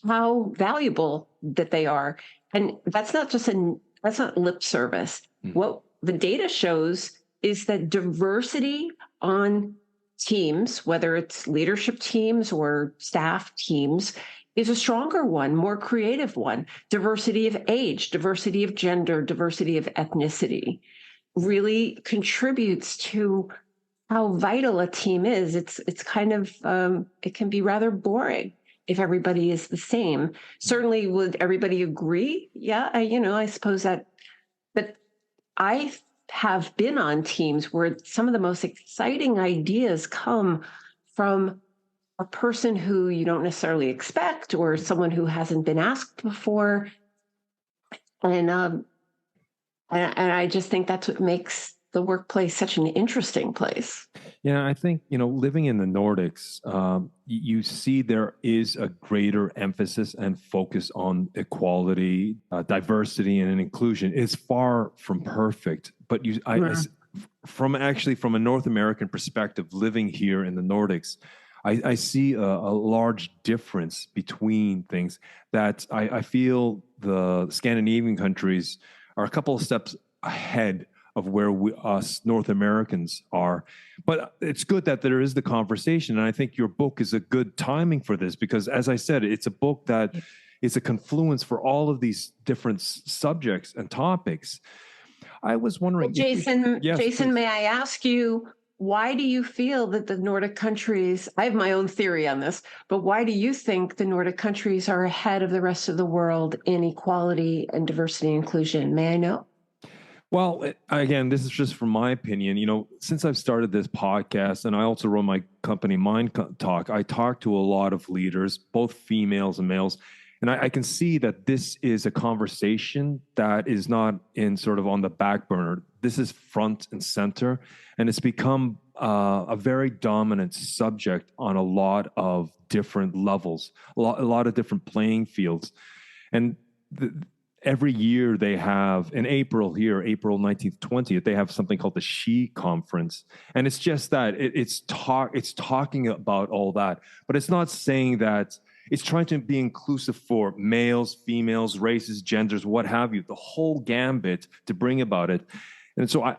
how valuable that they are. And that's not lip service. What the data shows is that diversity on teams, whether it's leadership teams or staff teams, is a stronger one, more creative one. Diversity of age, diversity of gender, diversity of ethnicity really contributes to how vital a team is. It's kind of, it can be rather boring if everybody is the same. Certainly, would everybody agree? Yeah, I suppose that. But I have been on teams where some of the most exciting ideas come from a person who you don't necessarily expect, or someone who hasn't been asked before. And I just think that's what makes the workplace such an interesting place. Yeah, I think, living in the Nordics, you see there is a greater emphasis and focus on equality, diversity, and inclusion. It's far from perfect, but from a North American perspective, living here in the Nordics, I see a large difference between things that I feel the Scandinavian countries are a couple of steps ahead of where us North Americans are. But it's good that there is the conversation. And I think your book is a good timing for this because, as I said, it's a book that is a confluence for all of these different subjects and topics. I was wondering... Well, Jason, please. May I ask you, why do you feel that the Nordic countries, I have my own theory on this, but why do you think the Nordic countries are ahead of the rest of the world in equality and diversity and inclusion? May I know? Well, again, this is just from my opinion. Since I've started this podcast and I also run my company, Mind Talk, I talk to a lot of leaders, both females and males. And I can see that this is a conversation that is not in sort of on the back burner. This is front and center. And it's become a very dominant subject on a lot of different levels, a lot of different playing fields. And every year they have in April here, April 19th, 20th, they have something called the She Conference. And it's just that it's talking about all that, but it's not saying that it's trying to be inclusive for males, females, races, genders, what have you, the whole gambit to bring about it. And so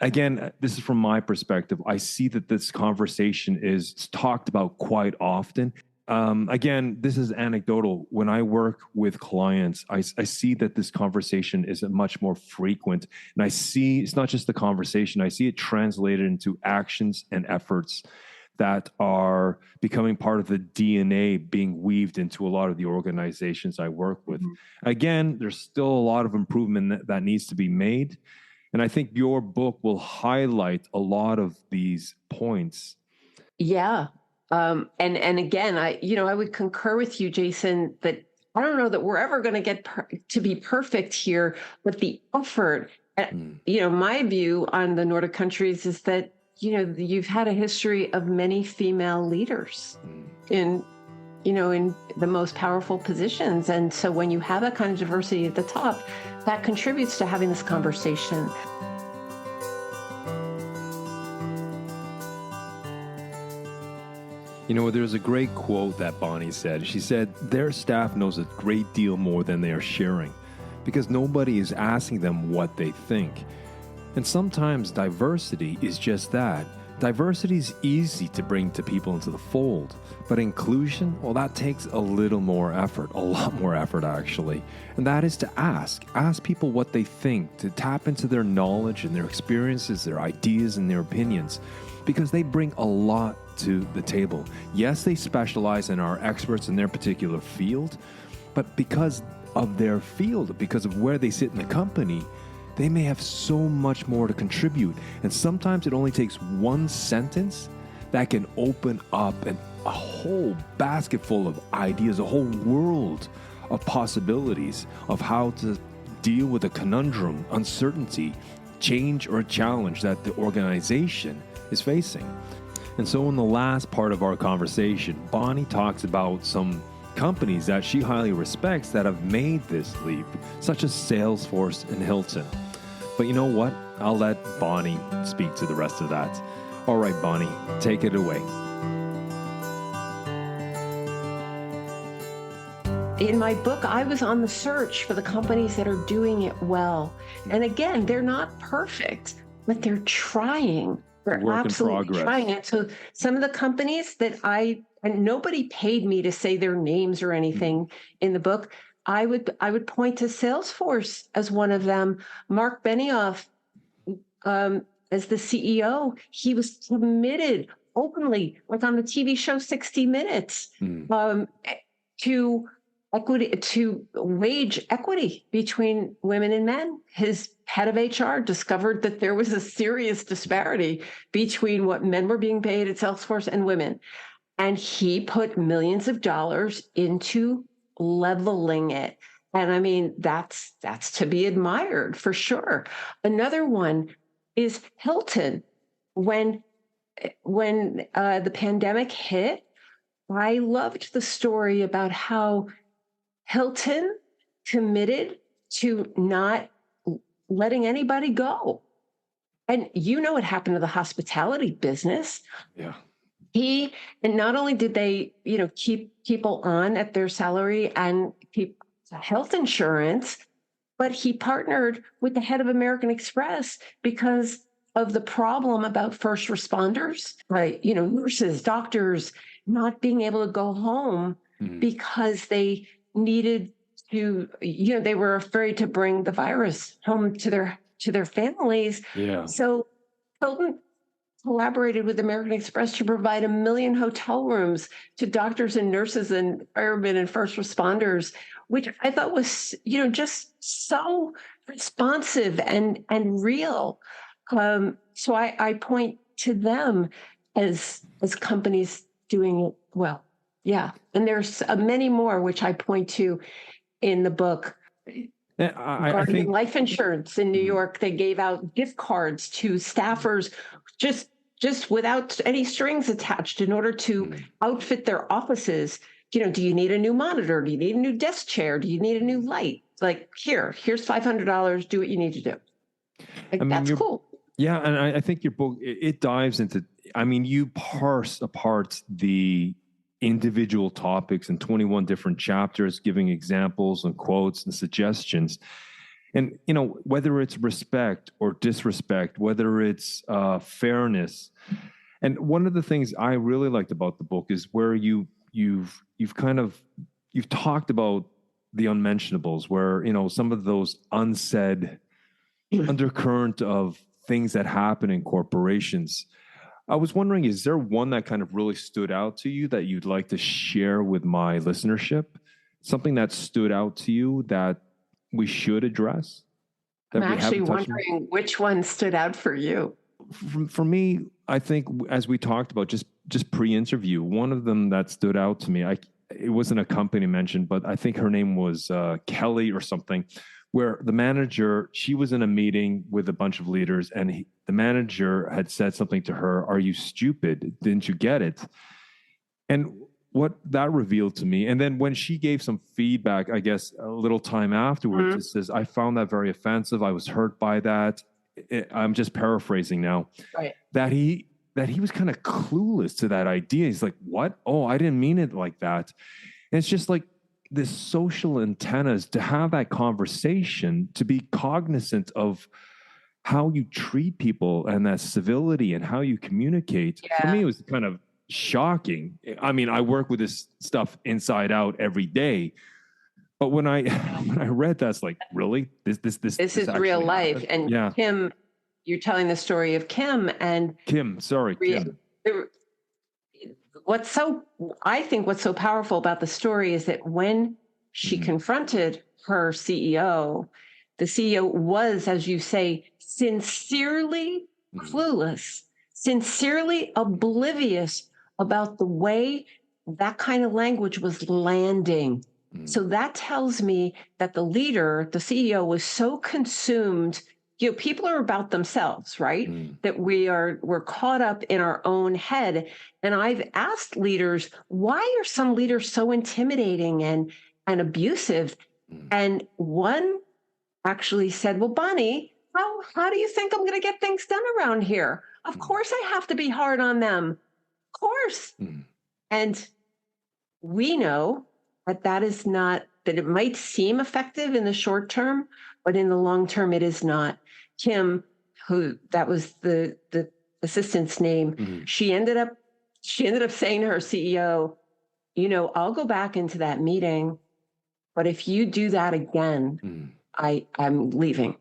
again, this is from my perspective. I see that this conversation is talked about quite often. Again, this is anecdotal. When I work with clients, I see that this conversation is much more frequent. And I see it's not just the conversation, I see it translated into actions and efforts that are becoming part of the DNA being weaved into a lot of the organizations I work with. Mm-hmm. Again, there's still a lot of improvement that needs to be made. And I think your book will highlight a lot of these points. Yeah. And again, I would concur with you, Jason, that I don't know that we're ever going to get to be perfect here, but the effort, my view on the Nordic countries is that, you've had a history of many female leaders in the most powerful positions. And so when you have that kind of diversity at the top, that contributes to having this conversation. There's a great quote that Bonnie said. She said, their staff knows a great deal more than they are sharing because nobody is asking them what they think. And sometimes diversity is just that. Diversity is easy to bring to people into the fold, but inclusion, well, that takes a little more effort, a lot more effort actually. And that is to ask people what they think, to tap into their knowledge and their experiences, their ideas and their opinions, because they bring a lot to the table. Yes, they specialize and are experts in their particular field, but because of their field, because of where they sit in the company, they may have so much more to contribute. And sometimes it only takes one sentence that can open up a whole basket full of ideas, a whole world of possibilities of how to deal with a conundrum, uncertainty, change, or a challenge that the organization is facing. And so in the last part of our conversation, Bonnie talks about some companies that she highly respects that have made this leap, such as Salesforce and Hilton. But you know what? I'll let Bonnie speak to the rest of that. All right, Bonnie, take it away. In my book, I was on the search for the companies that are doing it well. And again, they're not perfect, but they're trying. They're absolutely trying. And so some of the companies that and nobody paid me to say their names or anything in the book, I would point to Salesforce as one of them. Mark Benioff, as the CEO, he was committed openly, like on the TV show 60 Minutes, to equity, to wage equity between women and men. His head of HR discovered that there was a serious disparity between what men were being paid at Salesforce and women. And he put millions of dollars into leveling it. And I mean, that's to be admired for sure. Another one is Hilton. When the pandemic hit, I loved the story about how Hilton committed to not letting anybody go. And what happened to the hospitality business. Yeah. And not only did they, keep people on at their salary and keep health insurance, but he partnered with the head of American Express because of the problem about first responders, right? Nurses, doctors not being able to go home because they needed to, they were afraid to bring the virus home to their families. Yeah. So Hilton collaborated with American Express to provide 1 million hotel rooms to doctors and nurses and firemen and first responders, which I thought was, just so responsive and real. So I point to them as companies doing it well. Yeah. And there's many more, which I point to in the book. I think life insurance in New York, they gave out gift cards to staffers just without any strings attached in order to outfit their offices. Do you need a new monitor? Do you need a new desk chair? Do you need a new light? like, here's $500, do what you need to do. Like, I mean, that's cool. Yeah, and I think your book, it dives into, I mean, you parse apart the individual topics in 21 different chapters, giving examples and quotes and suggestions. And, whether it's respect or disrespect, whether it's fairness. And one of the things I really liked about the book is where you've talked about the unmentionables, where, some of those unsaid undercurrent of things that happen in corporations. I was wondering, is there one that kind of really stood out to you that you'd like to share with my listenership? Something that stood out to you that we should address? I'm actually wondering which one stood out for you. For me, I think, as we talked about just pre-interview, one of them that stood out to me, it wasn't a company mentioned, but I think her name was Kelly or something, where the manager, she was in a meeting with a bunch of leaders, and the manager had said something to her, "Are you stupid? Didn't you get it?" And what that revealed to me, and then when she gave some feedback, I guess a little time afterwards, it says, "I found that very offensive. I was hurt by that." I'm just paraphrasing now. Right. That he was kind of clueless to that idea. He's like, "What? Oh, I didn't mean it like that." And it's just like, this social antennas to have that conversation, to be cognizant of how you treat people and that civility and how you communicate. Yeah. For me, it was kind of shocking. I mean, I work with this stuff inside out every day, but when I read that, it's like, really, this is real life. Happened? And yeah. Kim, you're telling the story of Kim and Kim. I think what's so powerful about the story is that when she confronted her CEO, the CEO was, as you say, sincerely clueless, sincerely oblivious about the way that kind of language was landing. So that tells me that the leader, the CEO, was so consumed. People are about themselves, right? That we're caught up in our own head. And I've asked leaders, why are some leaders so intimidating and abusive? And one actually said, well, Bonnie, how do you think I'm going to get things done around here? Of course I have to be hard on them. Of course. And we know that is not, that it might seem effective in the short term, but in the long term, it is not. Kim, who that was the assistant's name, she ended up saying to her CEO, I'll go back into that meeting, but if you do that again, I'm leaving.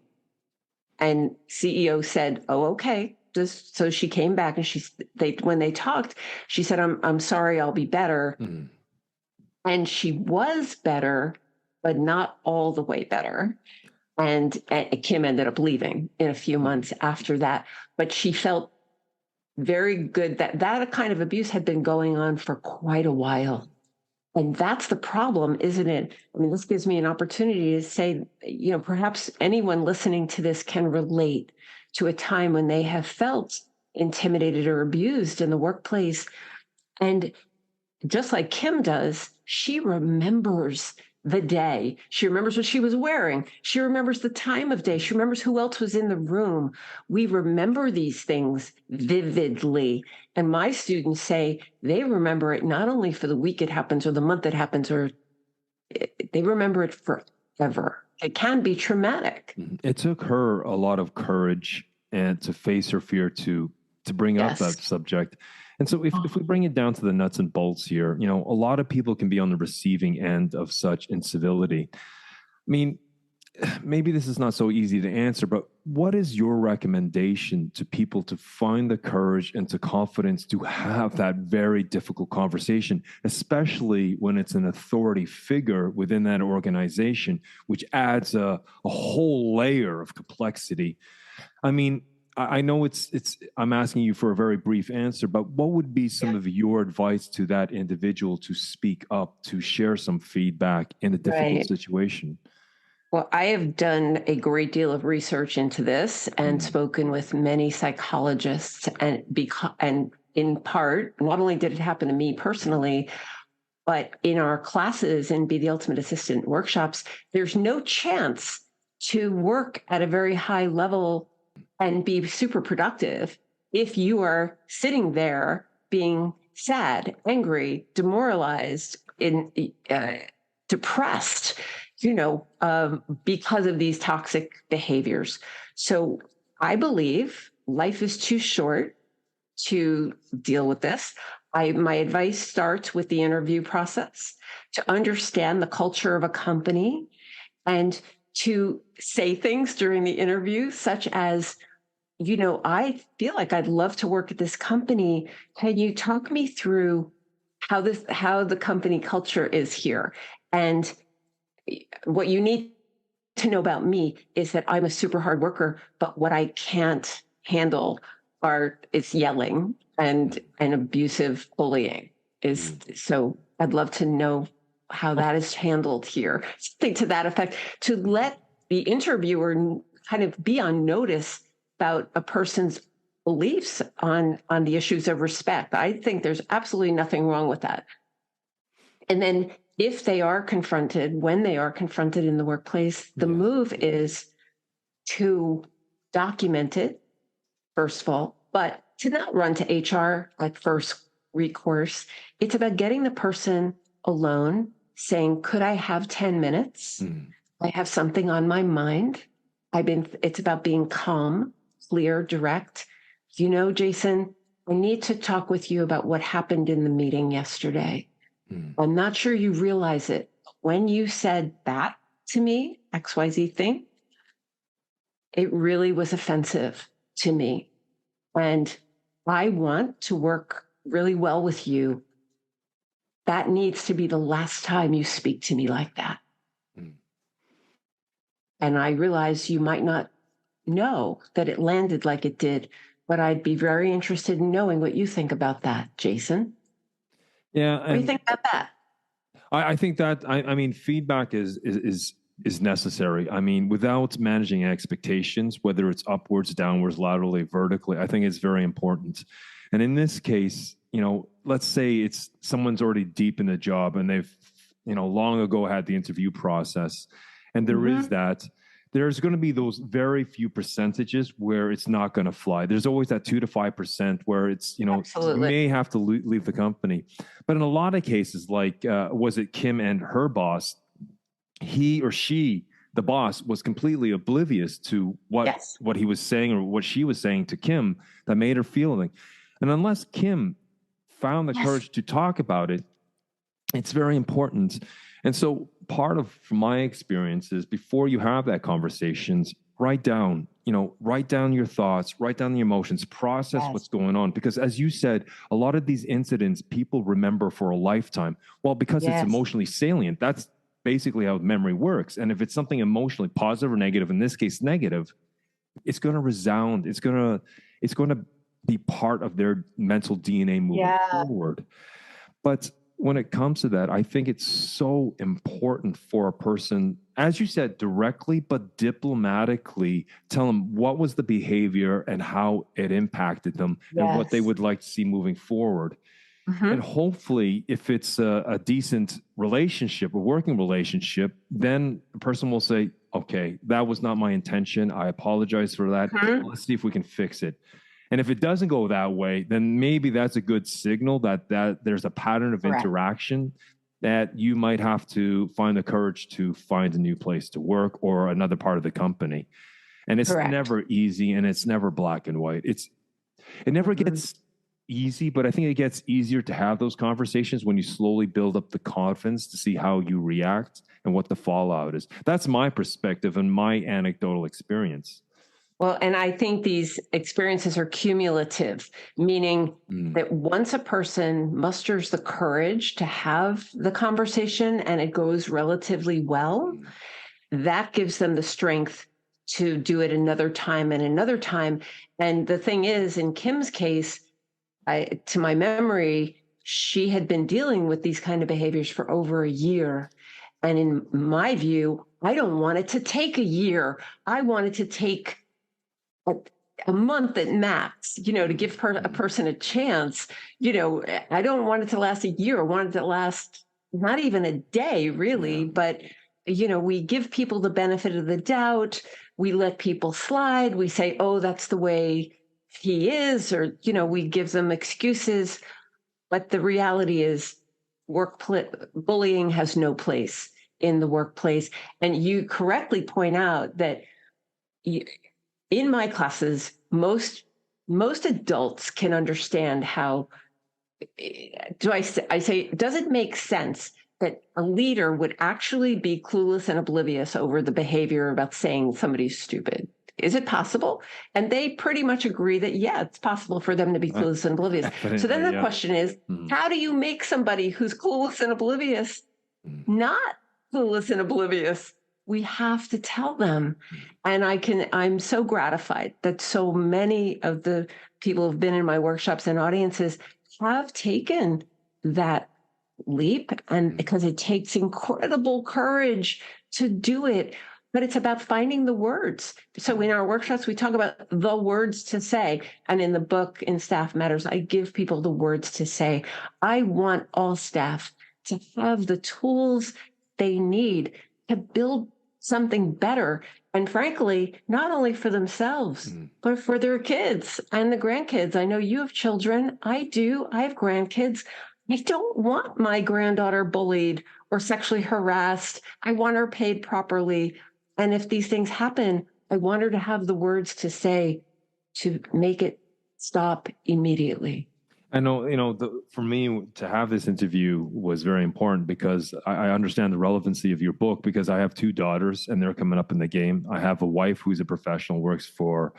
And CEO said, oh, okay. So she came back, and when they talked, she said, I'm sorry, I'll be better. And she was better, but not all the way better. And Kim ended up leaving in a few months after that. But she felt very good that kind of abuse had been going on for quite a while. And that's the problem, isn't it? I mean, this gives me an opportunity to say, perhaps anyone listening to this can relate to a time when they have felt intimidated or abused in the workplace. And just like Kim does, she remembers the day. She remembers what she was wearing. She remembers the time of day. She remembers who else was in the room. We remember these things vividly. And my students say they remember it not only for the week it happens or the month it happens, or they remember it forever. It can be traumatic. It took her a lot of courage and to face her fear to bring up that subject. And so if we bring it down to the nuts and bolts here, a lot of people can be on the receiving end of such incivility. I mean, maybe this is not so easy to answer, but what is your recommendation to people to find the courage and the confidence to have that very difficult conversation, especially when it's an authority figure within that organization, which adds a whole layer of complexity? I mean, I know I'm asking you for a very brief answer, but what would be some of your advice to that individual to speak up, to share some feedback in a difficult situation? Well, I have done a great deal of research into this and spoken with many psychologists, and in part, not only did it happen to me personally, But in our classes and Be the Ultimate Assistant workshops, there's no chance to work at a very high level and be super productive if you are sitting there being sad, angry, demoralized, depressed, because of these toxic behaviors. So I believe life is too short to deal with this. My advice starts with the interview process, to understand the culture of a company and to say things during the interview, such as, I feel like I'd love to work at this company. Can you talk me through how the company culture is here? And what you need to know about me is that I'm a super hard worker, but what I can't handle is yelling and abusive bullying. So I'd love to know how that is handled here. Something to that effect, to let the interviewer kind of be on notice about a person's beliefs on the issues of respect. I think there's absolutely nothing wrong with that. And then if they are confronted, when they are confronted in the workplace, the move is to document it, first of all, but to not run to HR like first recourse. It's about getting the person alone, saying, could I have 10 minutes? I have something on my mind. It's about being calm, clear, direct. Jason, I need to talk with you about what happened in the meeting yesterday. I'm not sure you realize it. When you said that to me, XYZ thing, it really was offensive to me. And I want to work really well with you. That needs to be the last time you speak to me like that. And I realize you might not know that it landed like it did, but I'd be very interested in knowing what you think about that, Jason. Yeah. What do you think about that? I think that, I mean, feedback is necessary. I mean, without managing expectations, whether it's upwards, downwards, laterally, vertically, I think it's very important. And in this case, let's say it's someone's already deep in the job and they've, long ago had the interview process. And there is that. There's going to be those very few percentages where it's not going to fly. There's always that 2 to 5% where it's, you may have to leave the company. But in a lot of cases, like, was it Kim and her boss, he or she, the boss, was completely oblivious to what he was saying or what she was saying to Kim that made her feel like. And unless Kim found the courage to talk about it, it's very important. And so from my experience is before you have that conversations, write down your thoughts, write down the emotions, process what's going on. Because as you said, a lot of these incidents people remember for a lifetime. Well, because it's emotionally salient. That's basically how memory works. And if it's something emotionally positive or negative, in this case, negative, it's going to resound. It's going to be part of their mental DNA moving forward. But when it comes to that, I think it's so important for a person, as you said, directly but diplomatically tell them what was the behavior and how it impacted them and what they would like to see moving forward. And hopefully, if it's a decent relationship, a working relationship, then the person will say, okay, that was not my intention. I apologize for that. Let's see if we can fix it. And if it doesn't go that way, then maybe that's a good signal that there's a pattern of interaction that you might have to find the courage to find a new place to work or another part of the company. And it's never easy and it's never black and white. It never gets easy, but I think it gets easier to have those conversations when you slowly build up the confidence to see how you react and what the fallout is. That's my perspective and my anecdotal experience. Well, and I think these experiences are cumulative, meaning that once a person musters the courage to have the conversation and it goes relatively well, that gives them the strength to do it another time and another time. And the thing is, in Kim's case, to my memory, she had been dealing with these kind of behaviors for over a year. And in my view, I don't want it to take a year. I want it to take a month at max, to give a person a chance. I don't want it to last a year. I want it to last not even a day, really, but we give people the benefit of the doubt. We let people slide. We say, oh, that's the way he is, or, we give them excuses. But the reality is bullying has no place in the workplace. And you correctly point out that in my classes, most adults can understand how, I say, does it make sense that a leader would actually be clueless and oblivious over the behavior about saying somebody's stupid? Is it possible? And they pretty much agree that, yeah, it's possible for them to be clueless and oblivious. So then the question is, how do you make somebody who's clueless and oblivious not clueless and oblivious? We have to tell them. And I'm so gratified that so many of the people who've been in my workshops and audiences have taken that leap, and because it takes incredible courage to do it. But it's about finding the words. So in our workshops, we talk about the words to say. And in the book, in Staff Matters, I give people the words to say. I want all staff to have the tools they need to build something better. And frankly, not only for themselves, but for their kids and the grandkids. I know you have children. I do. I have grandkids. I don't want my granddaughter bullied or sexually harassed. I want her paid properly. And if these things happen, I want her to have the words to say to make it stop immediately. I know, for me to have this interview was very important because I understand the relevancy of your book, because I have 2 daughters and they're coming up in the game. I have a wife who's a professional, works for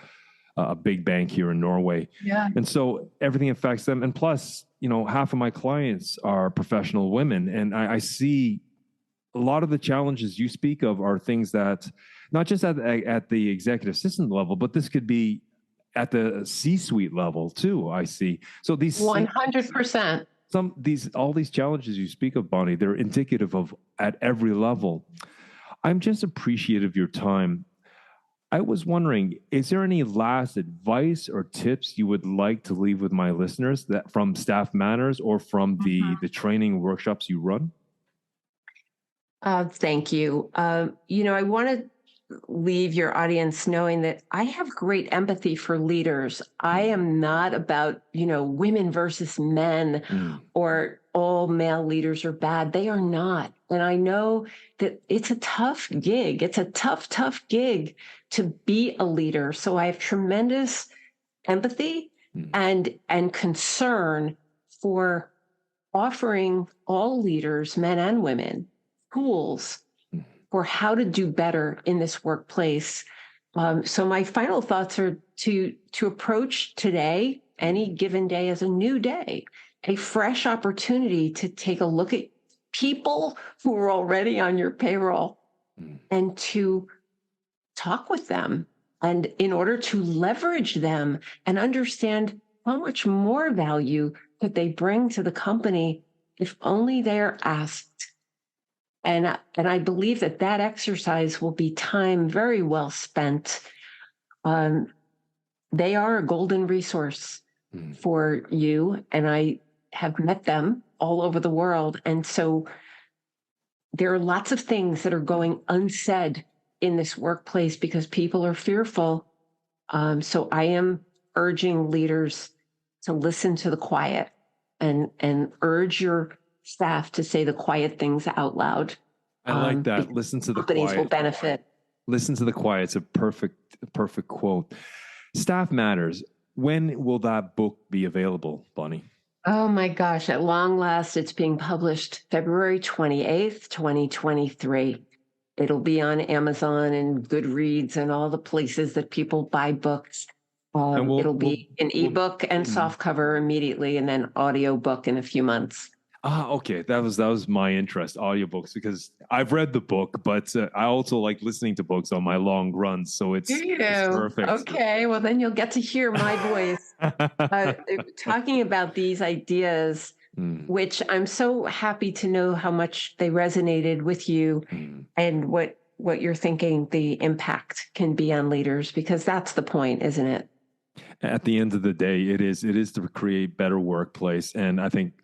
a big bank here in Norway. Yeah. And so everything affects them. And plus, half of my clients are professional women. And I see a lot of the challenges you speak of are things that not just at the executive assistant level, but this could be at the C-suite level too. I see. So these 100%. All these challenges you speak of, Bonnie, they're indicative of at every level. I'm just appreciative of your time. I was wondering, is there any last advice or tips you would like to leave with my listeners that from Staff Matters or from the training workshops you run? Thank you. I want to leave your audience knowing that I have great empathy for leaders. I am not about, women versus men or all male leaders are bad. They are not. And I know that it's a tough gig. It's a tough gig to be a leader. So I have tremendous empathy and concern for offering all leaders, men and women, tools for how to do better in this workplace. So my final thoughts are to approach today, any given day, as a new day, a fresh opportunity to take a look at people who are already on your payroll and to talk with them, and in order to leverage them and understand how much more value could they bring to the company if only they're asked. And I believe that exercise will be time very well spent. They are a golden resource for you, and I have met them all over the world. And so there are lots of things that are going unsaid in this workplace because people are fearful. So I am urging leaders to listen to the quiet and urge your staff to say the quiet things out loud. I like that. Listen to the quiet. Companies will benefit. Listen to the quiet. It's a perfect quote. Staff Matters. When will that book be available, Bonnie? Oh my gosh. At long last, it's being published February 28th, 2023. It'll be on Amazon and Goodreads and all the places that people buy books. It'll be an ebook and softcover immediately, and then audio book in a few months. Okay. That was my interest, audiobooks, because I've read the book, but I also like listening to books on my long runs. So it's perfect. Okay. Well, then you'll get to hear my voice talking about these ideas, which I'm so happy to know how much they resonated with you and what you're thinking the impact can be on leaders, because that's the point, isn't it? At the end of the day, it is to create better workplace. And I think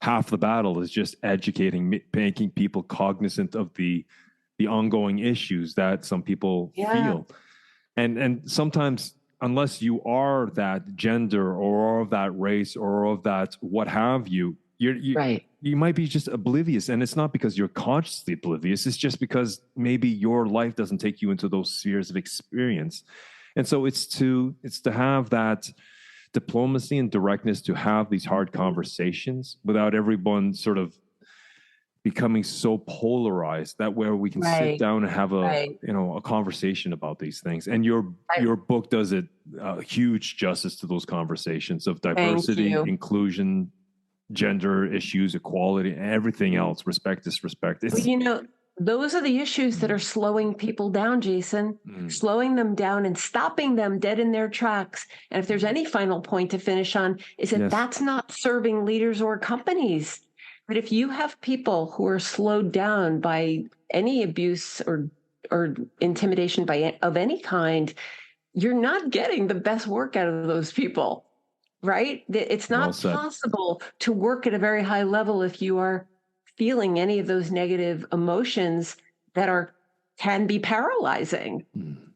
half the battle is just educating, making people cognizant of the ongoing issues that some people feel. And sometimes, unless you are that gender or of that race or of that what have you, you might be just oblivious. And it's not because you're consciously oblivious. It's just because maybe your life doesn't take you into those spheres of experience. And so it's to have that diplomacy and directness to have these hard conversations without everyone sort of becoming so polarized, that where we can sit down and have a conversation about these things. And your book does it huge justice to those conversations of diversity, inclusion, gender issues, equality, and everything else. Respect, disrespect. Those are the issues that are slowing people down, Jason, slowing them down and stopping them dead in their tracks. And if there's any final point to finish on, is that that's not serving leaders or companies. But if you have people who are slowed down by any abuse or intimidation of any kind, you're not getting the best work out of those people, right? It's not possible to work at a very high level if you are feeling any of those negative emotions that can be paralyzing.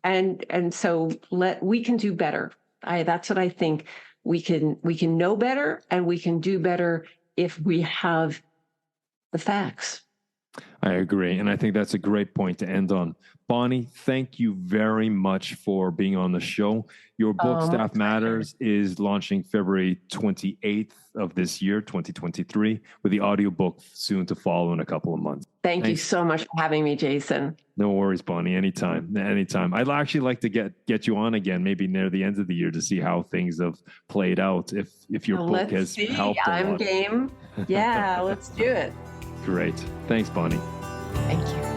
And so we can do better. That's what I think. We can know better, and we can do better if we have the facts. I agree. And I think that's a great point to end on. Bonnie, thank you very much for being on the show. Your book, Staff Matters, is launching February 28th of this year, 2023, with the audiobook soon to follow in a couple of months. Thanks you so much for having me, Jason. No worries, Bonnie. Anytime. I'd actually like to get you on again, maybe near the end of the year, to see how things have played out. If your book has helped a lot. I'm game. Yeah, let's do it. Great. Thanks, Bonnie. Thank you.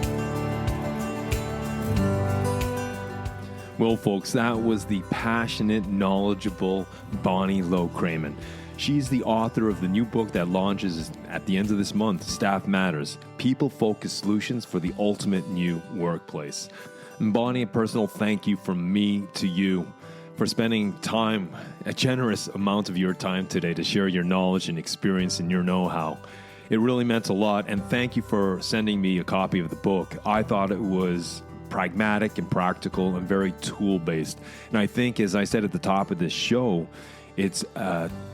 Well, folks, that was the passionate, knowledgeable Bonnie Low-Kramen. She's the author of the new book that launches at the end of this month, Staff Matters, People-Focused Solutions for the Ultimate New Workplace. And Bonnie, a personal thank you from me to you for spending time, a generous amount of your time today, to share your knowledge and experience and your know-how. It really meant a lot, and thank you for sending me a copy of the book. I thought it was pragmatic and practical and very tool-based. And I think, as I said at the top of this show, it's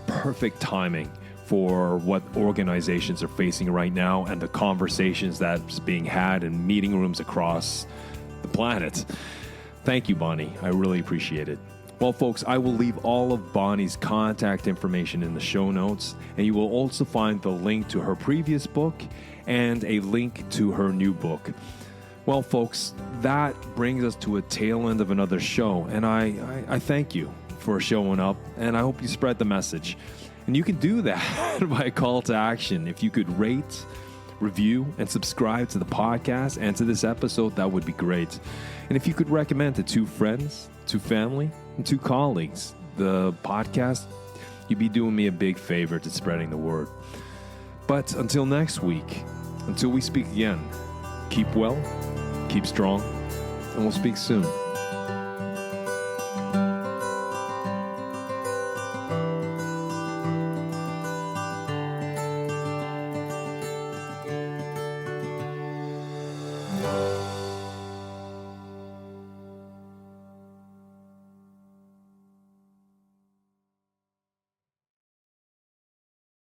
perfect timing for what organizations are facing right now and the conversations that's being had in meeting rooms across the planet. Thank you, Bonnie. I really appreciate it. Well, folks, I will leave all of Bonnie's contact information in the show notes, and you will also find the link to her previous book and a link to her new book. Well, folks, that brings us to a tail end of another show, and I thank you for showing up, and I hope you spread the message. And you can do that by a call to action. If you could rate, review, and subscribe to the podcast and to this episode, that would be great. And if you could recommend to 2 friends, 2 family, and 2 colleagues the podcast, you'd be doing me a big favor to spreading the word. But until next week, until we speak again, keep well, keep strong, and we'll speak soon.